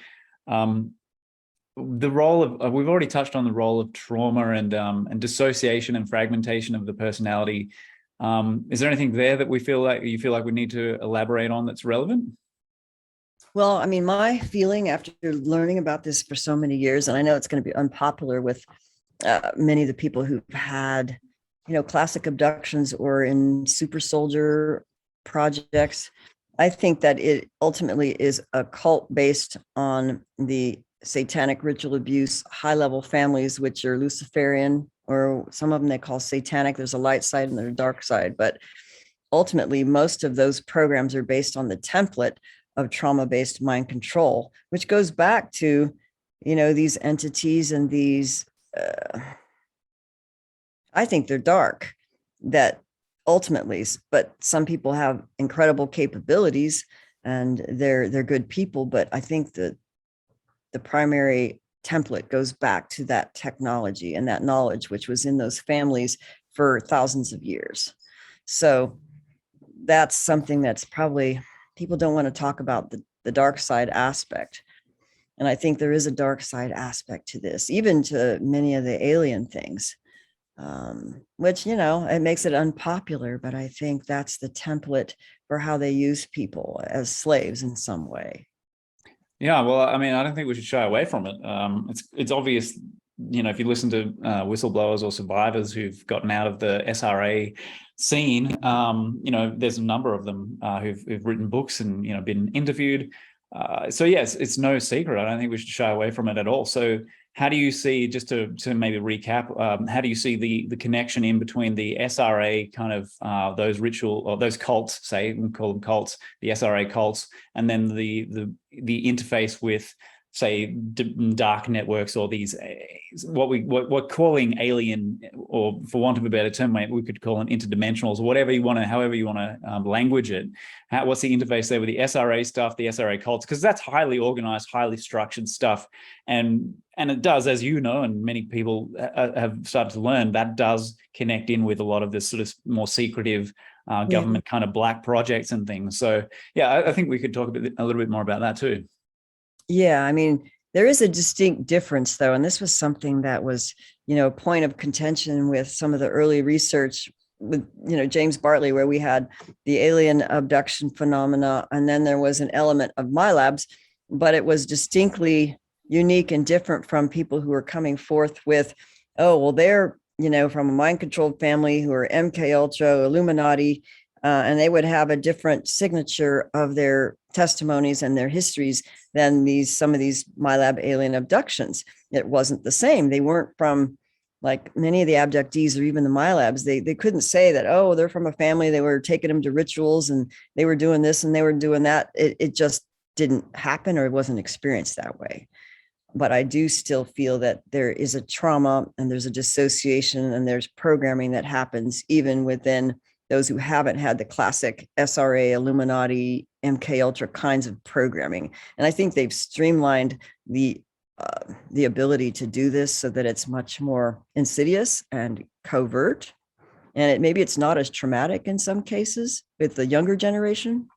The role of, we've already touched on the role of trauma and dissociation and fragmentation of the personality. Is there anything there that you feel like we need to elaborate on that's relevant? Well, I mean, my feeling after learning about this for so many years, and I know it's going to be unpopular with many of the people who've had, classic abductions or in super soldier projects, I think that it ultimately is a cult based on the satanic ritual abuse, high-level families, which are Luciferian, or some of them they call satanic. There's a light side and there's a dark side. But ultimately, most of those programs are based on the template of trauma-based mind control, which goes back to, these entities and these, I think they're dark, that ultimately, but some people have incredible capabilities and they're good people. But I think that the primary template goes back to that technology and that knowledge, which was in those families for thousands of years. So that's something that's probably, people don't want to talk about the dark side aspect. And I think there is a dark side aspect to this, even to many of the alien things, which, it makes it unpopular, but I think that's the template for how they use people as slaves in some way. Yeah, well, I mean, I don't think we should shy away from it. It's obvious, if you listen to whistleblowers or survivors who've gotten out of the SRA scene, there's a number of them who've written books and, been interviewed. So yes, it's no secret. I don't think we should shy away from it at all. So how do you see, just to maybe recap, how do you see the connection in between the SRA kind of those ritual or those cults, say, we call them cults, the SRA cults, and then the interface with say dark networks, or these what we're calling alien, or for want of a better term, we could call them interdimensionals, or whatever you want to, however you want to language it. What's the interface there with the SRA stuff, the SRA cults? Because that's highly organized, highly structured stuff, and it does, as you know, and many people have started to learn, that does connect in with a lot of this sort of more secretive government kind of black projects and things. So yeah, I think we could talk a little bit more about that too. Yeah, I mean, there is a distinct difference, though, and this was something that was, a point of contention with some of the early research with, James Bartley, where we had the alien abduction phenomena, and then there was an element of MILABs, but it was distinctly unique and different from people who were coming forth with, oh, well, they're, from a mind-controlled family who are MK Ultra, Illuminati, and they would have a different signature of their testimonies and their histories than some of these MILAB alien abductions. It wasn't the same. They weren't from, like many of the abductees or even the MILABs. They couldn't say that, oh, they're from a family, they were taking them to rituals and they were doing this and they were doing that. It just didn't happen, or it wasn't experienced that way. But I do still feel that there is a trauma and there's a dissociation and there's programming that happens even within those who haven't had the classic SRA, Illuminati, MK Ultra kinds of programming. And I think they've streamlined the ability to do this so that it's much more insidious and covert. And maybe it's not as traumatic in some cases with the younger generation,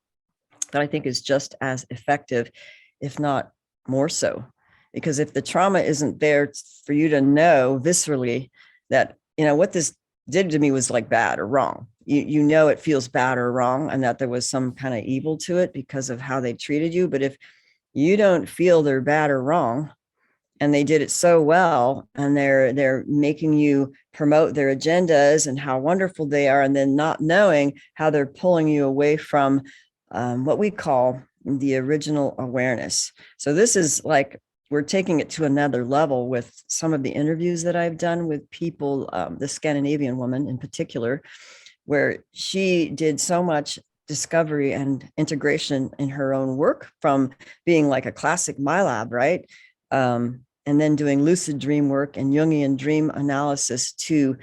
but I think is just as effective, if not more so. Because if the trauma isn't there for you to know viscerally that, what this did to me was like bad or wrong, it feels bad or wrong, and that there was some kind of evil to it because of how they treated you. But if you don't feel they're bad or wrong, and they did it so well, and they're making you promote their agendas and how wonderful they are, and then not knowing how they're pulling you away from what we call the original awareness. So this is like, we're taking it to another level with some of the interviews that I've done with people, the Scandinavian woman in particular, where she did so much discovery and integration in her own work, from being like a classic MILAB, right? And then doing lucid dream work and Jungian dream analysis to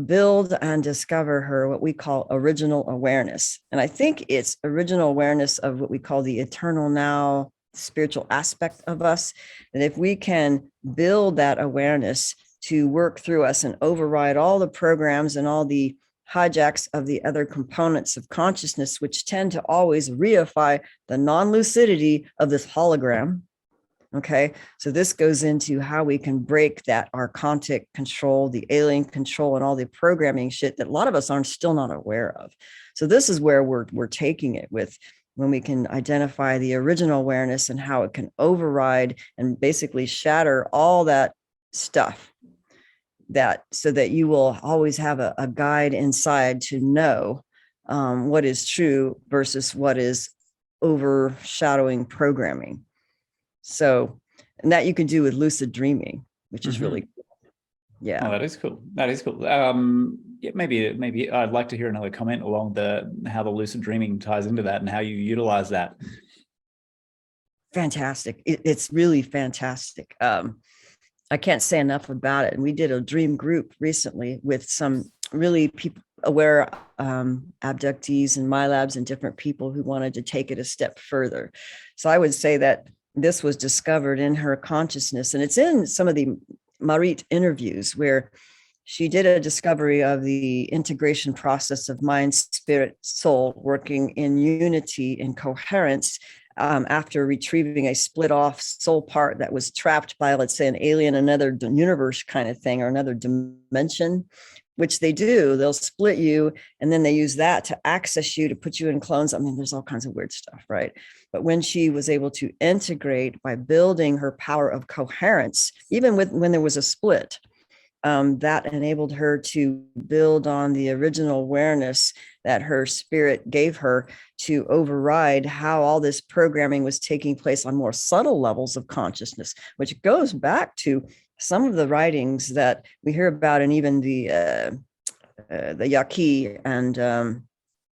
build and discover her what we call original awareness. And I think it's original awareness of what we call the eternal now, spiritual aspect of us. And if we can build that awareness to work through us and override all the programs and all the hijacks of the other components of consciousness, which tend to always reify the non-lucidity of this hologram. Okay, so this goes into how we can break that archontic control, the alien control, and all the programming shit that a lot of us aren't still not aware of. So this is where we're taking it with, when we can identify the original awareness and how it can override and basically shatter all that stuff, that so that you will always have a guide inside to know what is true versus what is overshadowing programming. So, and that you can do with lucid dreaming, which is really cool. Yeah. Oh, that is cool. That is cool. Yeah, maybe I'd like to hear another comment along how the lucid dreaming ties into that and how you utilize that. Fantastic. It's really fantastic. I can't say enough about it. And we did a dream group recently with some really people aware abductees and MILABs and different people who wanted to take it a step further. So I would say that this was discovered in her consciousness, and it's in some of the Marit interviews where she did a discovery of the integration process of mind, spirit, soul working in unity and coherence after retrieving a split off soul part that was trapped by, let's say, an alien, another universe kind of thing, or another dimension, which they do. They'll split you, and then they use that to access you, to put you in clones. I mean, there's all kinds of weird stuff, right? But when she was able to integrate by building her power of coherence, even when there was a split, that enabled her to build on the original awareness that her spirit gave her to override how all this programming was taking place on more subtle levels of consciousness, which goes back to some of the writings that we hear about, and even the Yaqui and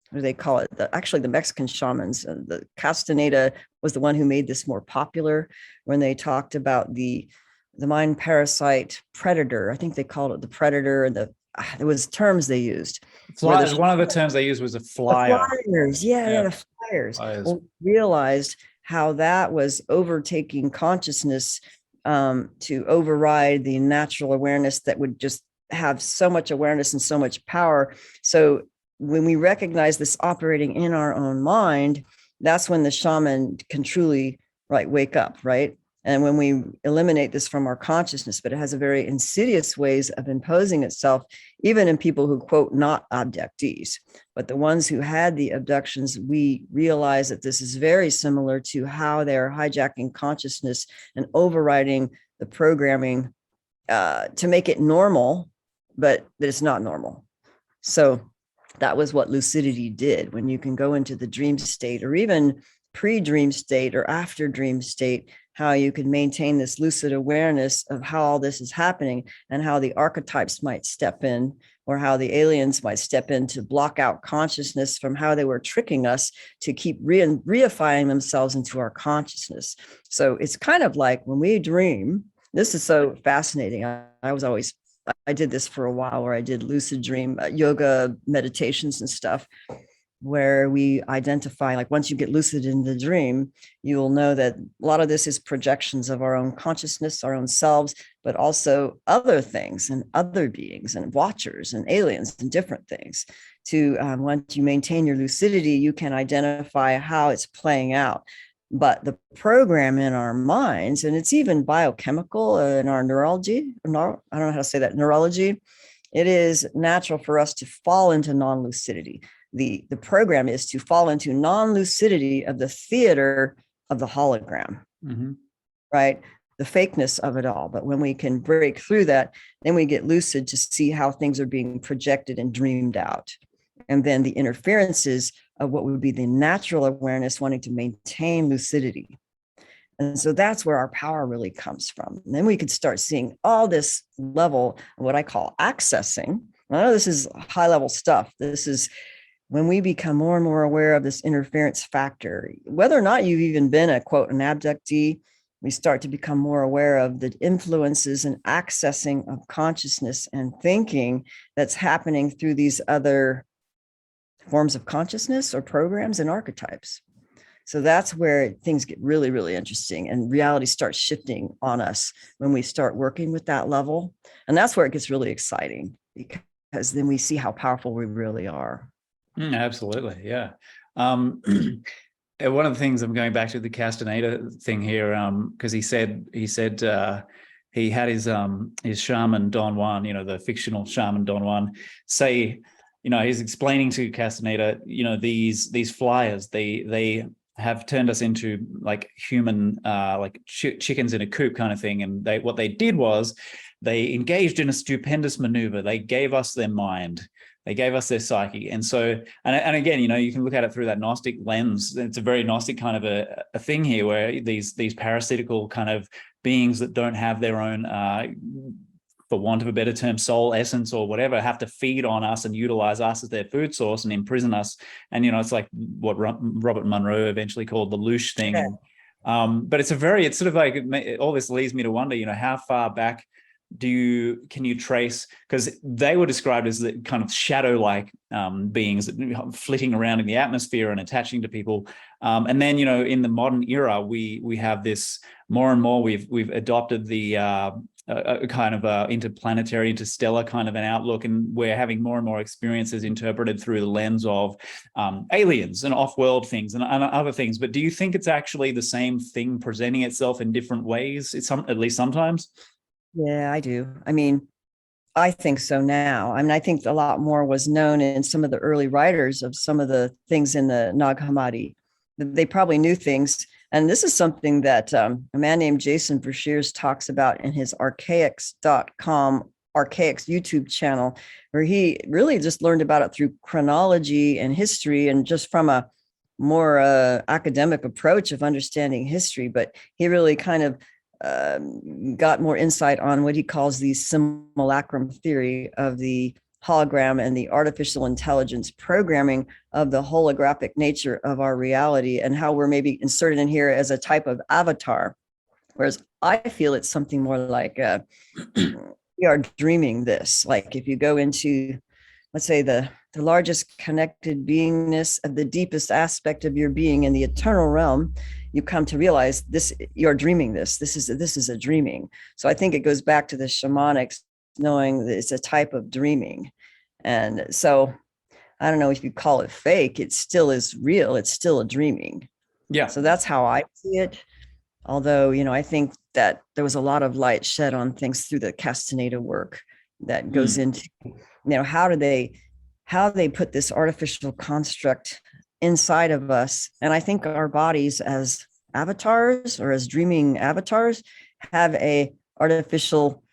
what do they call it? Actually, the Mexican shamans, the Castaneda was the one who made this more popular when they talked about the mind parasite predator. I think they called it the predator, and there was terms they used. Flyers. One of the terms they used was a flyer. The flyers, yeah, the flyers. Well, realized how that was overtaking consciousness to override the natural awareness that would just have so much awareness and so much power. So when we recognize this operating in our own mind, that's when the shaman can truly wake up, right? And when we eliminate this from our consciousness, but it has a very insidious ways of imposing itself, even in people who quote not abductees, but the ones who had the abductions, we realize that this is very similar to how they're hijacking consciousness and overriding the programming to make it normal, but that it's not normal. So that was what lucidity did. When you can go into the dream state, or even pre-dream state or after dream state, how you can maintain this lucid awareness of how all this is happening, and how the archetypes might step in, or how the aliens might step in to block out consciousness from how they were tricking us to keep reifying themselves into our consciousness. So it's kind of like when we dream, this is so fascinating. I did this for a while, where I did lucid dream yoga meditations and stuff, where we identify, like, once you get lucid in the dream, you'll know that a lot of this is projections of our own consciousness, our own selves, but also other things and other beings and watchers and aliens and different things. Once you maintain your lucidity, you can identify how it's playing out. But the program in our minds, and it's even biochemical in our neurology, I don't know how to say that, neurology, it is natural for us to fall into non-lucidity. The program is to fall into non-lucidity of the theater of the hologram, right? The fakeness of it all. But when we can break through that, then we get lucid to see how things are being projected and dreamed out. And then the interferences of what would be the natural awareness wanting to maintain lucidity. And so that's where our power really comes from. And then we could start seeing all this level of what I call accessing. I know this is high level stuff. This is when we become more and more aware of this interference factor, whether or not you've even been a quote, an abductee, we start to become more aware of the influences and accessing of consciousness and thinking that's happening through these other forms of consciousness or programs and archetypes. So that's where things get really, really interesting, and reality starts shifting on us when we start working with that level. And that's where it gets really exciting, because then we see how powerful we really are. Absolutely. Yeah. One of the things, I'm going back to the Castaneda thing here, because he said he had his shaman Don Juan, the fictional shaman Don Juan, say, he's explaining to Castaneda, these flyers, they have turned us into like human, like chickens in a coop kind of thing. And what they did was they engaged in a stupendous maneuver. They gave us their mind. They gave us their psyche. And so, and again, you can look at it through that Gnostic lens. It's a very Gnostic kind of a thing here, where these parasitical kind of beings that don't have their own, for want of a better term, soul essence or whatever, have to feed on us and utilize us as their food source and imprison us. And, it's like what Robert Monroe eventually called the loosh thing. Yeah. But it's sort of like, all this leads me to wonder, how far back can you trace, because they were described as the kind of shadow-like beings flitting around in the atmosphere and attaching to people. And then, in the modern era, we have this more and more, we've adopted the a kind of interplanetary, interstellar kind of an outlook, and we're having more and more experiences interpreted through the lens of aliens and off-world things and other things. But do you think it's actually the same thing presenting itself in different ways? At least sometimes. Yeah, I do. I mean, I think so now. I mean, I think a lot more was known in some of the early writers of some of the things in the Nag Hammadi. They probably knew things. And this is something that a man named Jason Verscheers talks about in his archaics.com, Archaics YouTube channel, where he really just learned about it through chronology and history, and just from a more academic approach of understanding history. But he really kind of got more insight on what he calls the simulacrum theory of the hologram and the artificial intelligence programming of the holographic nature of our reality, and how we're maybe inserted in here as a type of avatar. Whereas I feel it's something more like we are dreaming this. Like if you go into, let's say, the largest connected beingness of the deepest aspect of your being in the eternal realm, you come to realize this, you're dreaming this. This is a dreaming. So I think it goes back to the shamanics knowing that it's a type of dreaming. And so I don't know if you call it fake, it still is real. It's still a dreaming. Yeah. So that's how I see it. Although, I think that there was a lot of light shed on things through the Castaneda work that goes into, how they put this artificial construct inside of us. And I think our bodies as avatars or as dreaming avatars have a artificial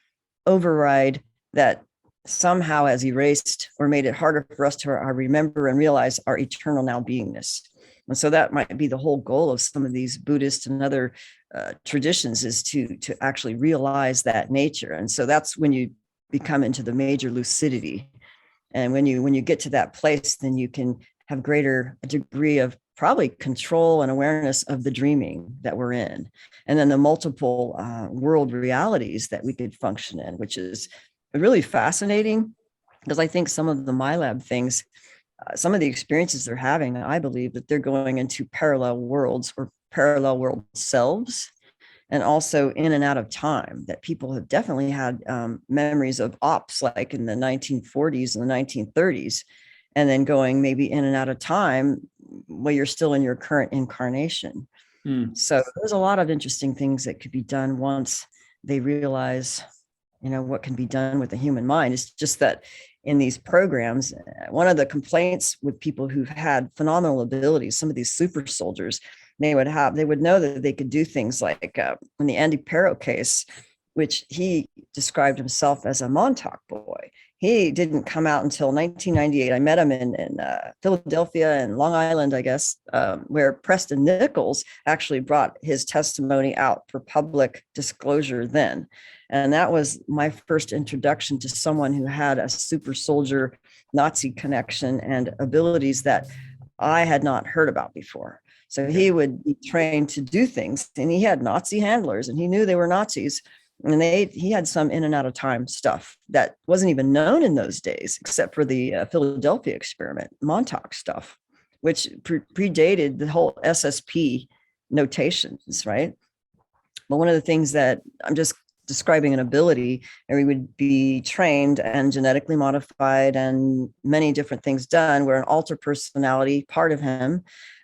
override that somehow has erased or made it harder for us to remember and realize our eternal now beingness. And so that might be the whole goal of some of these Buddhist and other traditions, is to actually realize that nature. And so that's when you become into the major lucidity. And when you get to that place, then you can have greater degree of probably control and awareness of the dreaming that we're in. And then the multiple world realities that we could function in, which is really fascinating, because I think some of the MILAB things, some of the experiences they're having, I believe that they're going into parallel worlds or parallel world selves, and also in and out of time, that people have definitely had memories of ops like in the 1940s and the 1930s, and then going maybe in and out of time while you're still in your current incarnation. So there's a lot of interesting things that could be done once they realize, what can be done with the human mind. It's just that in these programs, one of the complaints with people who've had phenomenal abilities, some of these super soldiers, they would know that they could do things like in the Andy Perro case, which he described himself as a Montauk boy. He didn't come out until 1998. I met him in Philadelphia and Long Island, I guess, where Preston Nichols actually brought his testimony out for public disclosure then. And that was my first introduction to someone who had a super soldier Nazi connection and abilities that I had not heard about before. So he would be trained to do things, and he had Nazi handlers, and he knew they were Nazis. And he had some in and out of time stuff that wasn't even known in those days, except for the Philadelphia experiment, Montauk stuff, which predated the whole SSP notations, right? But one of the things that I'm just describing an ability, and we would be trained and genetically modified and many different things done, where an alter personality, part of him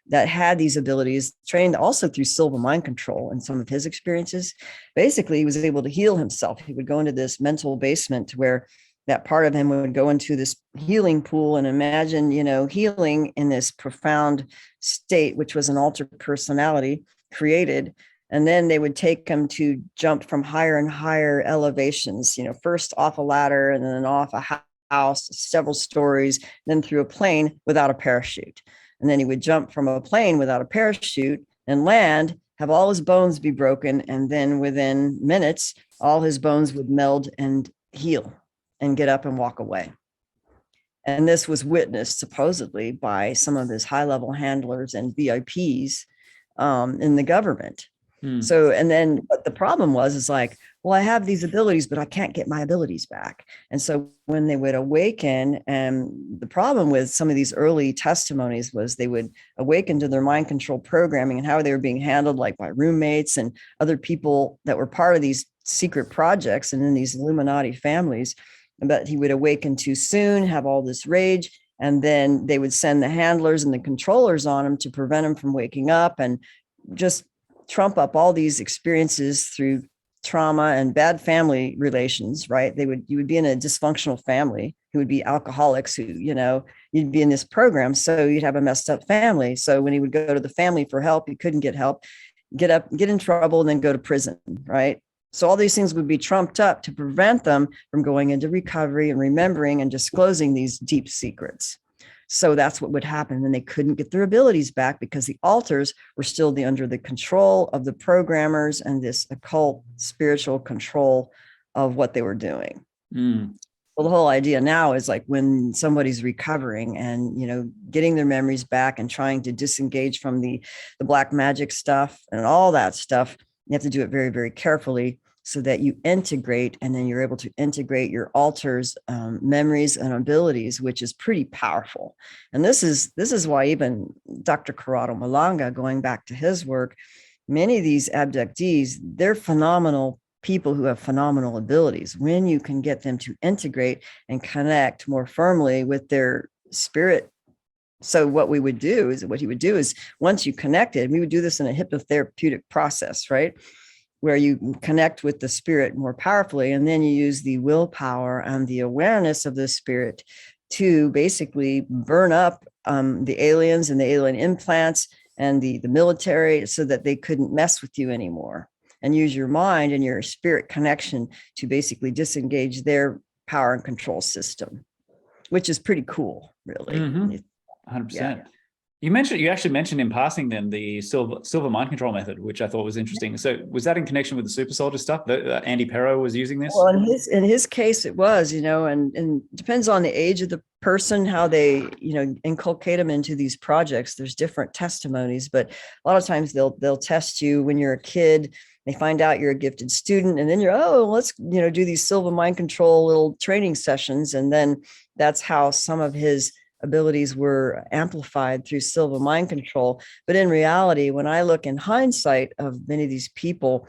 that had these abilities, trained also through silver mind control and some of his experiences, basically he was able to heal himself. He would go into this mental basement where that part of him would go into this healing pool and imagine, healing in this profound state, which was an altered personality created. And then they would take him to jump from higher and higher elevations, first off a ladder and then off a house, several stories, then through a plane without a parachute. And then he would jump from a plane without a parachute and land, have all his bones be broken. And then within minutes, all his bones would meld and heal and get up and walk away. And this was witnessed supposedly by some of his high-level handlers and VIPs in the government. So, and then, but the problem is like, well, I have these abilities, but I can't get my abilities back. And so when they would awaken, and the problem with some of these early testimonies was they would awaken to their mind control programming and how they were being handled, like by roommates and other people that were part of these secret projects and in these Illuminati families. But he would awaken too soon, have all this rage, and then they would send the handlers and the controllers on him to prevent him from waking up and just trump up all these experiences through trauma and bad family relations, right? You would be in a dysfunctional family who would be alcoholics, who, you'd be in this program. So you'd have a messed up family. So when he would go to the family for help, he couldn't get help, get in trouble, and then go to prison, right? So all these things would be trumped up to prevent them from going into recovery and remembering and disclosing these deep secrets. So that's what would happen. And they couldn't get their abilities back because the alters were still under the control of the programmers and this occult spiritual control of what they were doing. So Well, the whole idea now is like when somebody's recovering and, getting their memories back and trying to disengage from the black magic stuff and all that stuff, you have to do it very, very carefully so that you integrate, and then you're able to integrate your alters, memories and abilities, which is pretty powerful. And this is why even Dr. Corrado Malanga, going back to his work, many of these abductees, they're phenomenal people who have phenomenal abilities when you can get them to integrate and connect more firmly with their spirit. So what he would do is once you connected, we would do this in a hypnotherapeutic process, right? Where you connect with the spirit more powerfully, and then you use the willpower and the awareness of the spirit to basically burn up the aliens and the alien implants and the military so that they couldn't mess with you anymore, and use your mind and your spirit connection to basically disengage their power and control system, which is pretty cool, really. 100%. Yeah. You actually mentioned in passing then the silver mind control method, which I thought was interesting. So was that in connection with the super soldier stuff that Andy Perro was using this? Well, in his case, it was, and depends on the age of the person, how they, inculcate them into these projects. There's different testimonies, but a lot of times they'll test you when you're a kid. They find out you're a gifted student, and then let's, do these silver mind control little training sessions. And then that's how some of his abilities were amplified through silver mind control. But in reality, when I look in hindsight of many of these people,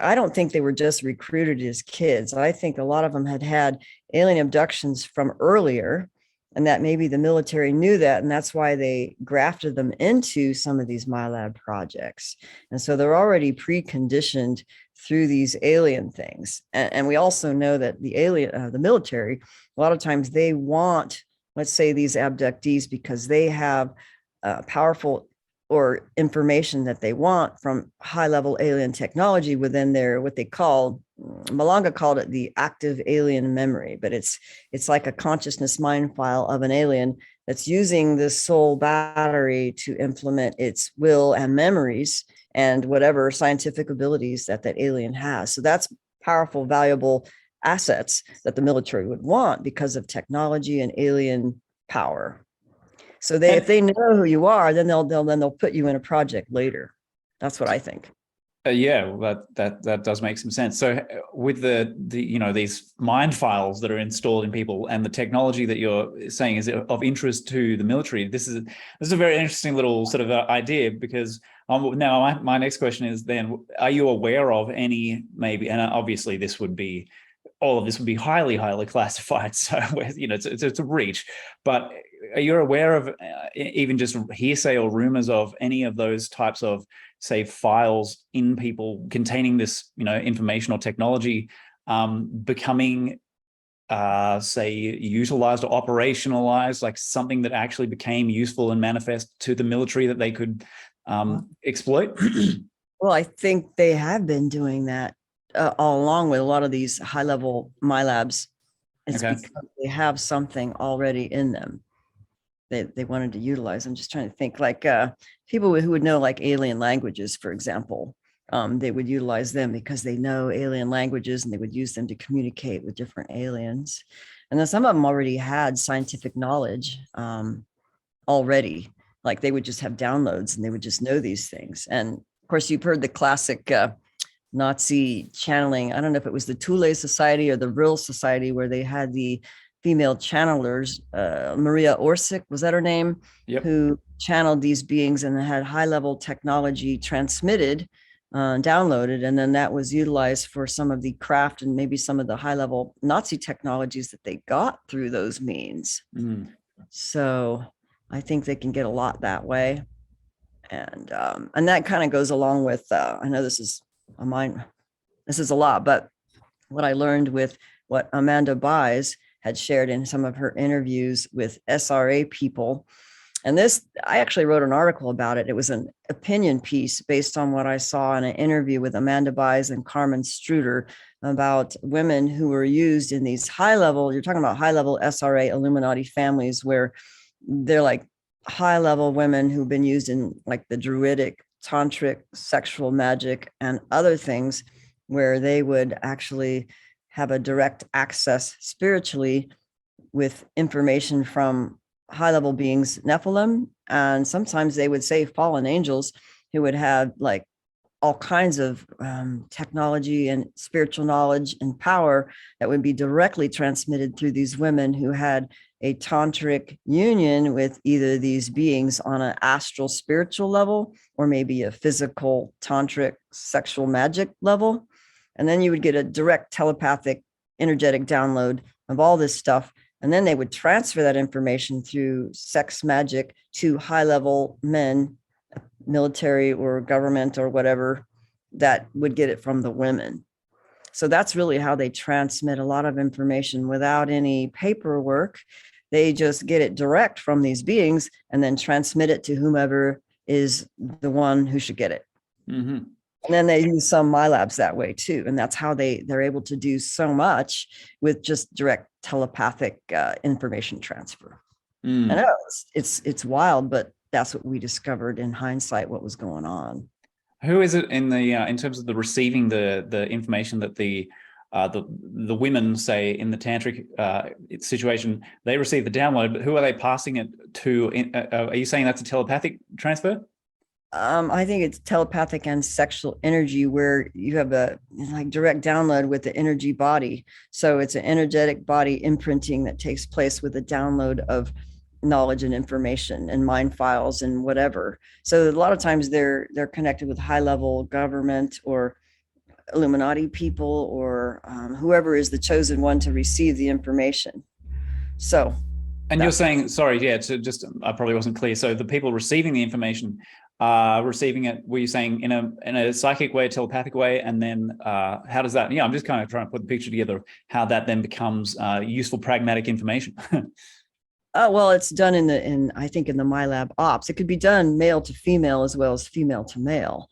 I don't think they were just recruited as kids. I think a lot of them had alien abductions from earlier, and that maybe the military knew that, and that's why they grafted them into some of these MILAB projects. And so they're already preconditioned through these alien things. And we also know that the military, a lot of times they want, let's say, these abductees because they have powerful or information that they want from high-level alien technology within their, what they call, Malanga called it the active alien memory, but it's like a consciousness mind file of an alien that's using this soul battery to implement its will and memories and whatever scientific abilities that alien has. So that's powerful, valuable assets that the military would want because of technology and alien power. So if they know who you are, then they'll put you in a project later. That's what I think. Yeah, well, that does make some sense. So with the these mind files that are installed in people and the technology that you're saying is of interest to the military, this is a very interesting little sort of idea, because now my next question is then, are you aware of any, maybe, and obviously all of this would be highly, highly classified, so it's a reach, but are you aware of even just hearsay or rumors of any of those types of, say, files in people containing this, information or technology becoming, say, utilized or operationalized, like something that actually became useful and manifest to the military that they could exploit? Well, I think they have been doing that all along with a lot of these high-level MILABs. It's because they have something already in them they wanted to utilize. I'm just trying to think, like people who would know like alien languages, for example, they would utilize them because they know alien languages and they would use them to communicate with different aliens. And then some of them already had scientific knowledge already, like they would just have downloads and they would just know these things. And of course, you've heard the classic Nazi channeling. I don't know if it was the Thule Society or the Vril Society, where they had the female channelers, Maria Orsic, was that her name? Yep. Who channeled these beings and had high-level technology transmitted, downloaded, and then that was utilized for some of the craft and maybe some of the high-level Nazi technologies that they got through those means. So I think they can get a lot that way. And that kind of goes along with, I know this is a lot, but what I learned with what Amanda Byes had shared in some of her interviews with SRA people. And this, I actually wrote an article about it. It was an opinion piece based on what I saw in an interview with Amanda Byes and Carmen Struder about women who were used in these you're talking about high-level SRA Illuminati families, where they're like high-level women who've been used in like the druidic, tantric, sexual magic, and other things, where they would actually have a direct access spiritually with information from high-level beings, Nephilim, and sometimes they would say fallen angels, who would have like all kinds of technology and spiritual knowledge and power that would be directly transmitted through these women who had a tantric union with either these beings on an astral spiritual level or maybe a physical tantric sexual magic level. And then you would get a direct telepathic energetic download of all this stuff. And then they would transfer that information through sex magic to high-level men, military or government or whatever, that would get it from the women. So that's really how they transmit a lot of information without any paperwork. They just get it direct from these beings and then transmit it to whomever is the one who should get it. Mm-hmm. And then they use some MILABs that way too. And that's how they're able to do so much with just direct telepathic information transfer. I know it's wild, but that's what we discovered in hindsight, what was going on. Who is it in the in terms of the receiving the information that the women say in the tantric situation, they receive the download, but who are they passing it to? Are you saying that's a telepathic transfer? I think it's telepathic and sexual energy, where you have a like direct download with the energy body. So it's an energetic body imprinting that takes place with a download of knowledge and information and mind files and whatever. So a lot of times they're connected with high level government or Illuminati people or whoever is the chosen one to receive the information. So, and you're saying, sorry, yeah, to just I probably wasn't clear. So the people receiving the information are receiving it, were you saying in a psychic way, a telepathic way, and then how does that? Yeah, I'm just kind of trying to put the picture together of how that then becomes useful, pragmatic information. Well, it's done in I think in the MILAB ops. It could be done male to female as well as female to male.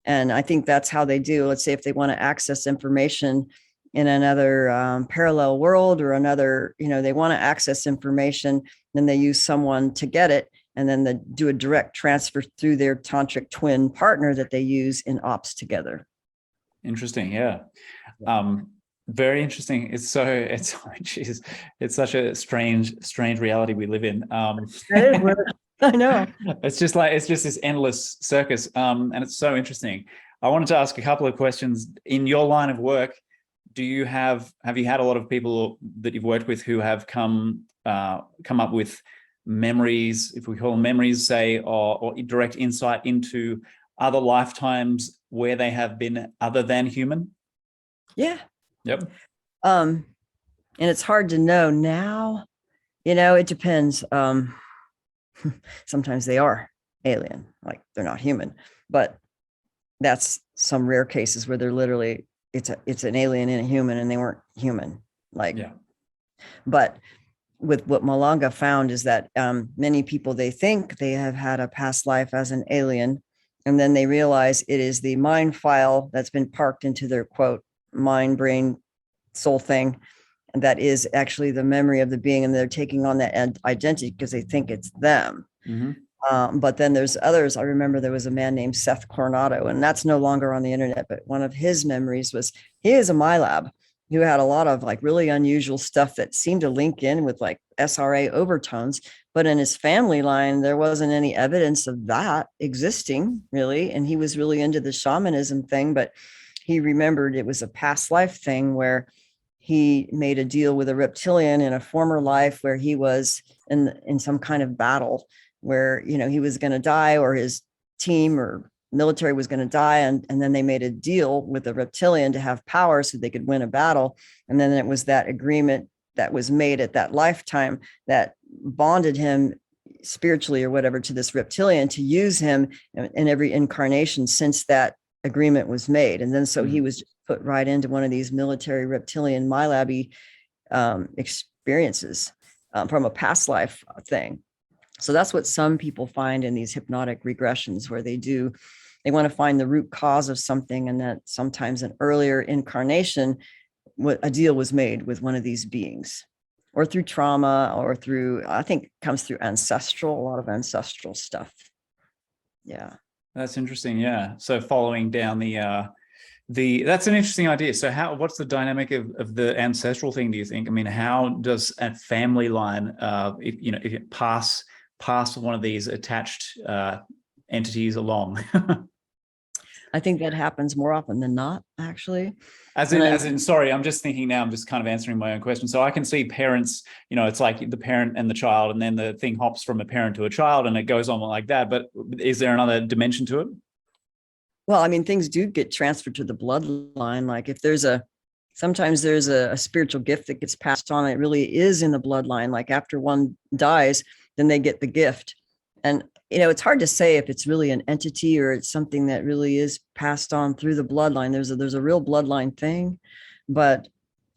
And I think that's how they do. Let's say if they want to access information in another parallel world or another, they want to access information, then they use someone to get it. And then they do a direct transfer through their tantric twin partner that they use in ops together. Interesting. Yeah. Very interesting. It's such a strange reality we live in. I know. It's just this endless circus. And it's so interesting. I wanted to ask a couple of questions. In your line of work, have you had a lot of people that you've worked with who have come up with memories, if we call them memories, say, or direct insight into other lifetimes where they have been other than human? Yeah. Yep. And it's hard to know now, it depends. Sometimes they are alien, like they're not human, but that's some rare cases where they're literally, it's an alien and a human and they weren't human. Like, yeah. But with what Malanga found is that many people, they think they have had a past life as an alien, and then they realize it is the mind file that's been parked into their quote mind, brain, soul thing, and that is actually the memory of the being, and they're taking on that identity because they think it's them. Mm-hmm. But then there's others. I remember there was a man named Seth Coronado, and that's no longer on the internet, but one of his memories was he is a MILAB who had a lot of like really unusual stuff that seemed to link in with like SRA overtones, but in his family line, there wasn't any evidence of that existing really. And he was really into the shamanism thing, but he remembered it was a past life thing where he made a deal with a reptilian in a former life where he was in some kind of battle where, he was going to die, or his team or military was going to die. And then they made a deal with a reptilian to have power so they could win a battle. And then it was that agreement that was made at that lifetime that bonded him spiritually or whatever to this reptilian to use him in every incarnation since that agreement was made. And then so he was put right into one of these military reptilian MILAB experiences from a past life thing. So that's what some people find in these hypnotic regressions, where they want to find the root cause of something, and that sometimes an earlier incarnation, a deal was made with one of these beings, or through trauma, or through, I think it comes through ancestral, a lot of ancestral stuff. Yeah. That's interesting. Yeah. So following down the That's an interesting idea. So what's the dynamic of the ancestral thing, do you think? I mean, how does a family line, if it pass one of these attached entities along? I think that happens more often than not, actually. As in, sorry, I'm just thinking now, I'm just kind of answering my own question. So I can see parents, it's like the parent and the child, and then the thing hops from a parent to a child and it goes on like that. But is there another dimension to it? Well, I mean, things do get transferred to the bloodline. Like if sometimes there's a spiritual gift that gets passed on. It really is in the bloodline. Like after one dies, then they get the gift. And, it's hard to say if it's really an entity or it's something that really is passed on through the bloodline. There's a real bloodline thing, but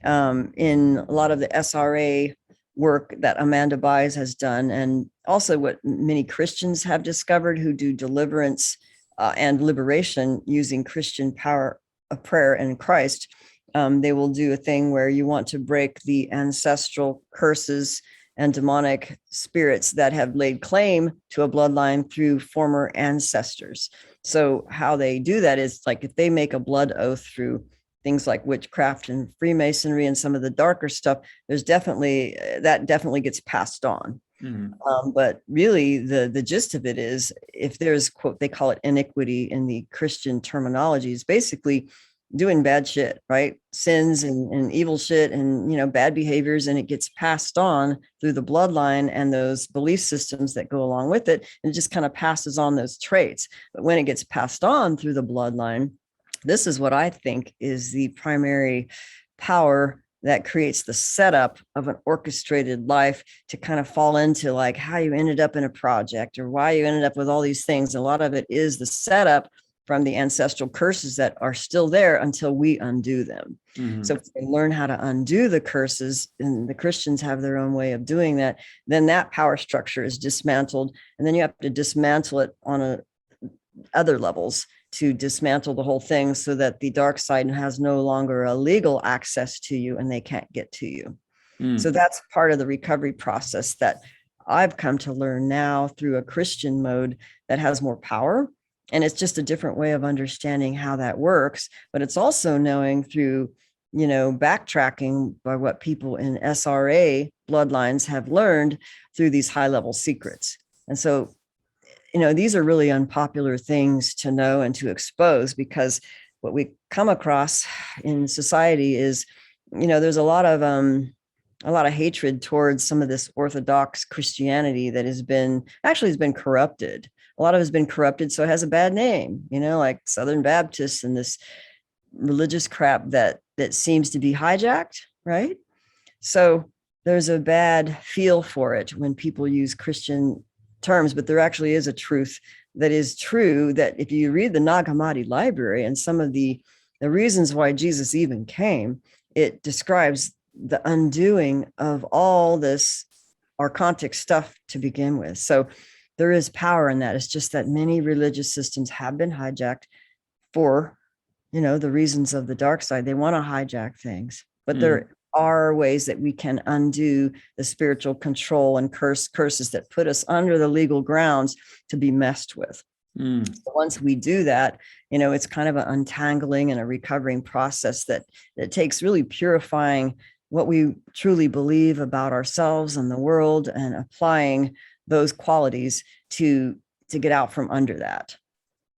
in a lot of the SRA work that Amanda Byes has done, and also what many Christians have discovered who do deliverance and liberation using Christian power of prayer and Christ, they will do a thing where you want to break the ancestral curses and demonic spirits that have laid claim to a bloodline through former ancestors. So how they do that is like if they make a blood oath through things like witchcraft and Freemasonry and some of the darker stuff, that definitely gets passed on. Mm-hmm. But really the gist of it is, if there's, quote, they call it iniquity in the Christian terminology, is basically doing bad shit, right? Sins and evil shit and, bad behaviors, and it gets passed on through the bloodline and those belief systems that go along with it. And it just kind of passes on those traits. But when it gets passed on through the bloodline, this is what I think is the primary power that creates the setup of an orchestrated life to kind of fall into, like how you ended up in a project or why you ended up with all these things. A lot of it is the setup from the ancestral curses that are still there until we undo them. Mm-hmm. So if they learn how to undo the curses, and the Christians have their own way of doing that, then that power structure is dismantled. And then you have to dismantle it on other levels to dismantle the whole thing so that the dark side has no longer a legal access to you and they can't get to you. So that's part of the recovery process that I've come to learn now through a Christian mode that has more power. And it's just a different way of understanding how that works. But it's also knowing through, backtracking by what people in SRA bloodlines have learned through these high level secrets. And so, these are really unpopular things to know and to expose, because what we come across in society is, there's a lot of hatred towards some of this Orthodox Christianity that has been corrupted. A lot of it has been corrupted, so it has a bad name, like Southern Baptists and this religious crap that seems to be hijacked, right? So there's a bad feel for it when people use Christian terms, but there actually is a truth that is true, that if you read the Nag Hammadi library and some of the reasons why Jesus even came, it describes the undoing of all this archontic stuff to begin with. So there is power in that. It's just that many religious systems have been hijacked for, the reasons of the dark side. They want to hijack things, but there are ways that we can undo the spiritual control and curses that put us under the legal grounds to be messed with. So once we do that, it's kind of an untangling and a recovering process that takes really purifying what we truly believe about ourselves and the world and applying those qualities to get out from under that.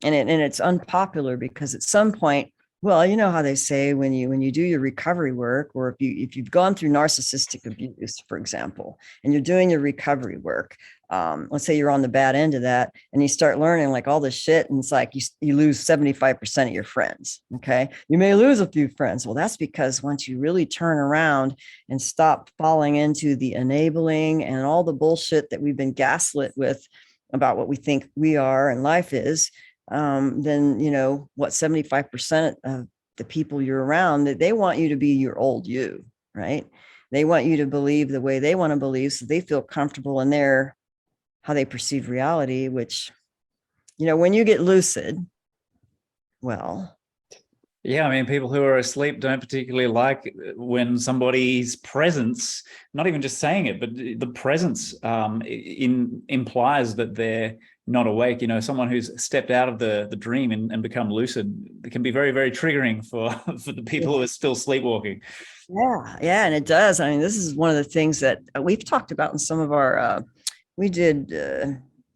And it's unpopular because at some point, well, you know how they say when you do your recovery work, or if you've gone through narcissistic abuse, for example, and you're doing your recovery work, let's say you're on the bad end of that and you start learning like all this shit, and it's like you lose 75% of your friends. Okay. You may lose a few friends. Well, that's because once you really turn around and stop falling into the enabling and all the bullshit that we've been gaslit with about what we think we are and life is, then, 75% of the people you're around, that they want you to be your old you, right? They want you to believe the way they want to believe, so they feel comfortable in how they perceive reality, which, when you get lucid, well. Yeah, I mean, people who are asleep don't particularly like when somebody's presence, not even just saying it, but the presence implies that they're not awake. Someone who's stepped out of the dream and become lucid, it can be very, very triggering for the people who are still sleepwalking. Yeah, and it does. I mean, this is one of the things that we've talked about in some of our we did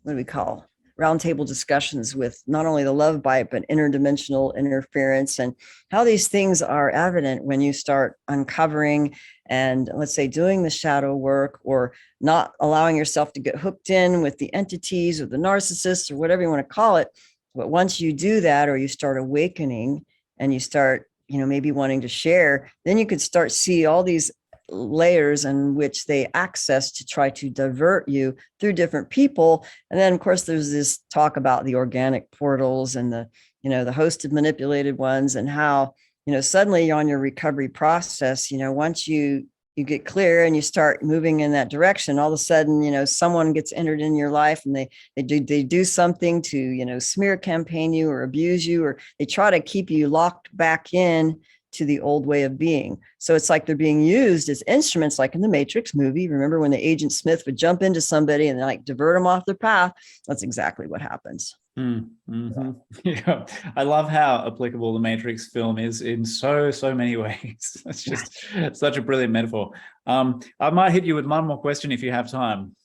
what do we call roundtable discussions with not only the love bite but interdimensional interference, and how these things are evident when you start uncovering and, let's say, doing the shadow work, or not allowing yourself to get hooked in with the entities or the narcissists or whatever you want to call it. But once you do that, or you start awakening and you start, maybe wanting to share, then you could start see all these layers in which they access to try to divert you through different people. And then, of course, there's this talk about the organic portals and the hosted manipulated ones, and how, suddenly on your recovery process, once you get clear and you start moving in that direction, all of a sudden, someone gets entered in your life, and they do something to, smear campaign you or abuse you, or they try to keep you locked back in to the old way of being. So it's like they're being used as instruments, like in the Matrix movie. Remember when the Agent Smith would jump into somebody and like divert them off their path? That's exactly what happens. Mm-hmm. Yeah, I love how applicable the Matrix film is in so many ways. It's just such a brilliant metaphor. I might hit you with one more question if you have time.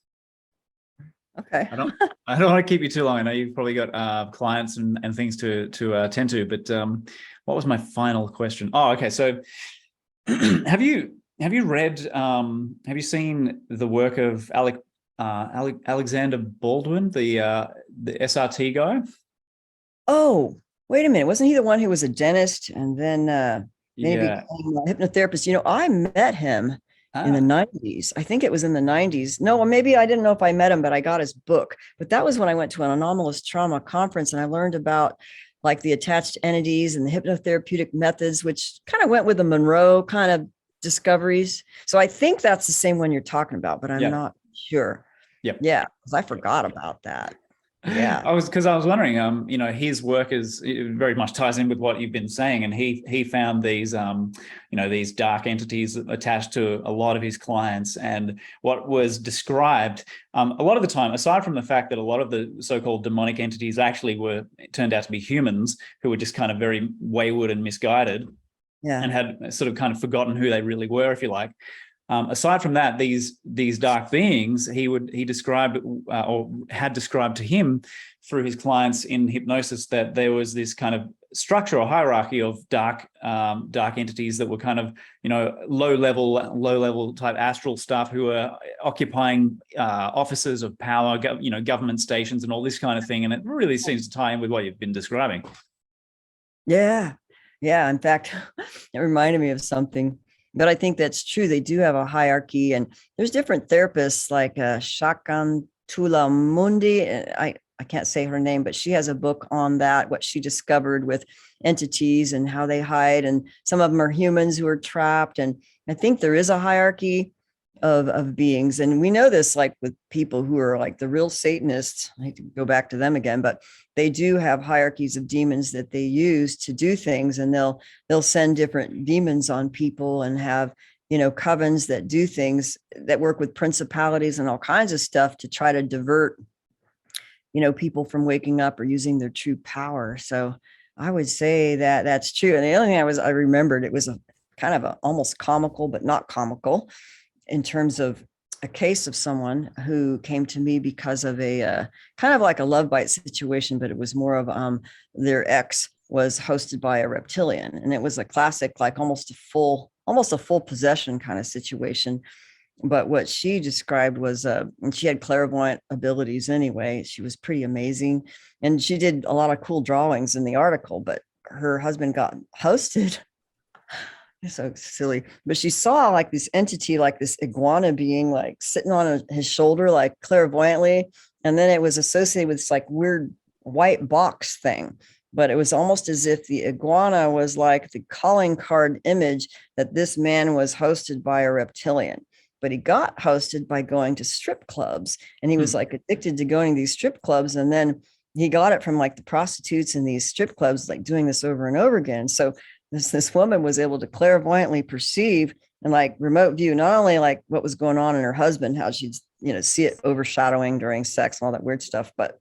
Okay. I don't want to keep you too long. I know you've probably got clients and things to attend to, but what was my final question? Oh, okay. So have you read, have you seen the work of Alexander Baldwin, the SRT guy? Oh, wait a minute. Wasn't he the one who was a dentist and then he Yeah. became a hypnotherapist? I met him in the 90s. I think it was in the 90s. No, maybe I didn't know if I met him, but I got his book. But that was when I went to an anomalous trauma conference, and I learned about like the attached entities and the hypnotherapeutic methods, which kind of went with the Monroe kind of discoveries. So I think that's the same one you're talking about, but I'm not sure. Yep. Yeah, because I forgot about that. Yeah. I was wondering, his work very much ties in with what you've been saying, and he found these, these dark entities attached to a lot of his clients, and what was described a lot of the time, aside from the fact that a lot of the so-called demonic entities actually turned out to be humans who were just kind of very wayward and misguided, and had sort of kind of forgotten who they really were, if you like. Aside from that, these dark beings, he described or had described to him through his clients in hypnosis that there was this kind of structure or hierarchy of dark entities that were kind of low level type astral stuff, who were occupying offices of power, government stations and all this kind of thing. And it really seems to tie in with what you've been describing. Yeah. In fact, it reminded me of something. But I think that's true. They do have a hierarchy, and there's different therapists like Shakantula Mundi. I can't say her name, but she has a book on that, what she discovered with entities and how they hide. And some of them are humans who are trapped. And I think there is a hierarchy of beings. And we know this, like with people who are like the real Satanists. I hate to go back to them again, but they do have hierarchies of demons that they use to do things. And they'll send different demons on people and have, covens that do things that work with principalities and all kinds of stuff to try to divert, people from waking up or using their true power. So I would say that that's true. And the other thing I remembered, it was a kind of almost comical, but not comical, in terms of a case of someone who came to me because of a kind of like a love bite situation, but it was more of their ex was hosted by a reptilian. And it was a classic, like almost a full possession kind of situation. But what she described was, and she had clairvoyant abilities anyway. She was pretty amazing. And she did a lot of cool drawings in the article, but her husband got hosted. It's so silly. But she saw like this entity, like this iguana being like sitting on his shoulder, like clairvoyantly. And then it was associated with this like weird white box thing. But it was almost as if the iguana was like the calling card image that this man was hosted by a reptilian. But he got hosted by going to strip clubs. And he was like addicted to going to these strip clubs. And then he got it from like the prostitutes in these strip clubs, like doing this over and over again. So this woman was able to clairvoyantly perceive and like remote view, not only like what was going on in her husband, how she'd, see it overshadowing during sex and all that weird stuff, but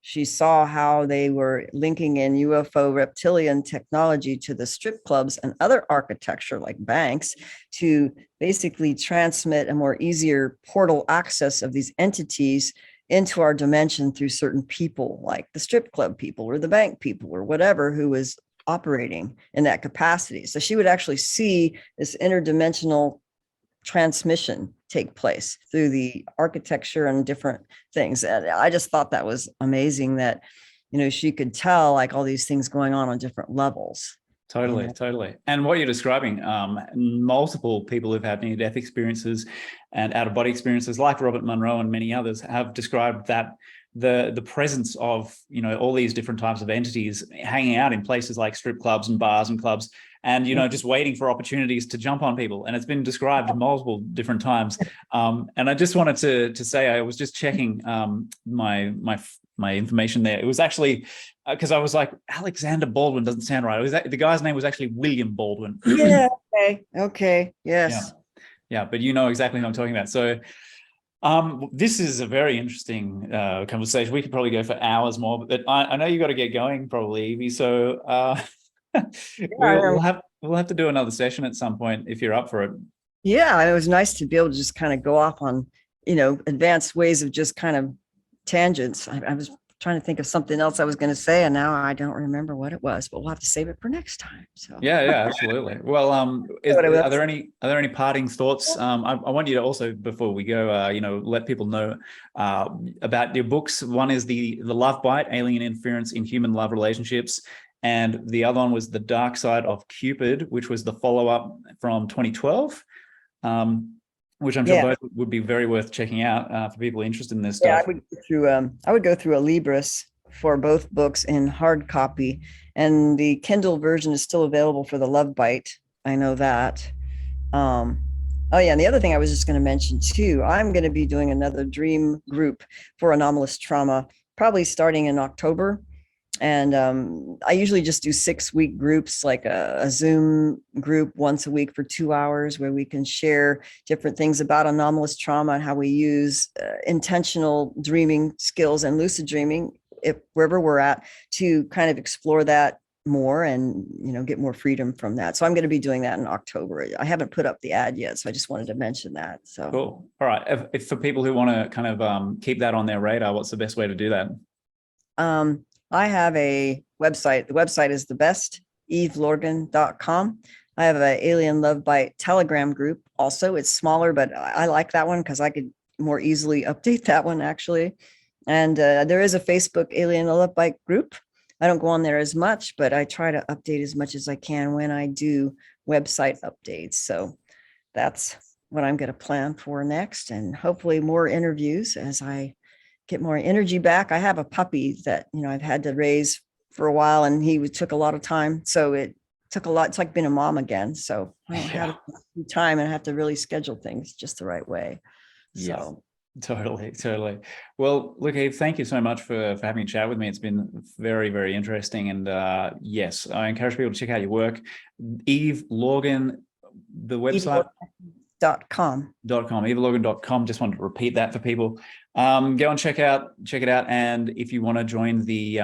She saw how they were linking in UFO reptilian technology to the strip clubs and other architecture like banks to basically transmit a more easier portal access of these entities into our dimension through certain people, like the strip club people or the bank people or whatever, who was operating in that capacity. So she would actually see this interdimensional transmission take place through the architecture and different things. And I just thought that was amazing that, she could tell like all these things going on different levels. Totally. And what you're describing, multiple people who've had near-death experiences and out-of-body experiences, like Robert Monroe and many others, have described that the presence of, all these different types of entities hanging out in places like strip clubs and bars and clubs, and, just waiting for opportunities to jump on people. And it's been described multiple different times. And I just wanted to say, I was just checking my information there. It was actually because I was like, Alexander Baldwin doesn't sound right. The guy's name was actually William Baldwin. Yeah. Okay. Yes. Yeah. But you know exactly who I'm talking about. So this is a very interesting conversation. We could probably go for hours more, but I know you got to get going probably, Evie. So we'll have to do another session at some point if you're up for it. Yeah, it was nice to be able to just kind of go off on, advanced ways of just kind of tangents. I was trying to think of something else I was going to say, and now I don't remember what it was, but we'll have to save it for next time. So yeah, absolutely. Well, are there any parting thoughts? I want you to also, before we go, let people know about your books. One is the Love Bite: Alien Interference in Human Love Relationships, and the other one was The Dark Side of Cupid, which was the follow-up from 2012. Which I'm sure both would be very worth checking out for people interested in this stuff. Yeah, I would go through a Libris for both books in hard copy, and the Kindle version is still available for the Love Bite. I know that. And the other thing I was just going to mention too, I'm going to be doing another dream group for anomalous trauma, probably starting in October. And I usually just do 6-week groups, like a Zoom group once a week for 2 hours, where we can share different things about anomalous trauma and how we use intentional dreaming skills and lucid dreaming, wherever we're at, to kind of explore that more and, get more freedom from that. So I'm going to be doing that in October. I haven't put up the ad yet, so I just wanted to mention that. So cool. All right. If for people who want to kind of keep that on their radar, what's the best way to do that? I have a website. The website is thebest.evelorgen.com. I have an Alien Love Bite Telegram group. Also, it's smaller, but I like that one because I could more easily update that one, actually. And there is a Facebook Alien Love Bite group. I don't go on there as much, but I try to update as much as I can when I do website updates. So that's what I'm going to plan for next, and hopefully more interviews as I get more energy back. I have a puppy that, I've had to raise for a while, and he took a lot of time. So it took a lot. It's like being a mom again. So I don't have time, and I have to really schedule things just the right way. So Totally. Well, look, Eve, thank you so much for having a chat with me. It's been very, very interesting. And yes, I encourage people to check out your work. Eve Lorgen, the website. .com. evelorgen.com. Just wanted to repeat that for people. Go and check it out. And if you want to join the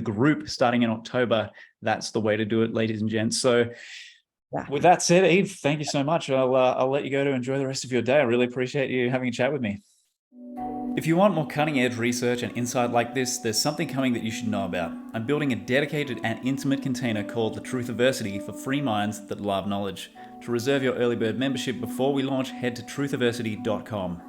group starting in October, that's the way to do it, ladies and gents. So with that said, Eve, thank you so much. I'll let you go to enjoy the rest of your day. I really appreciate you having a chat with me. If you want more cutting-edge research and insight like this, there's something coming that you should know about. I'm building a dedicated and intimate container called the Truthiversity for free minds that love knowledge. To reserve your early bird membership before we launch, head to truthiversity.com.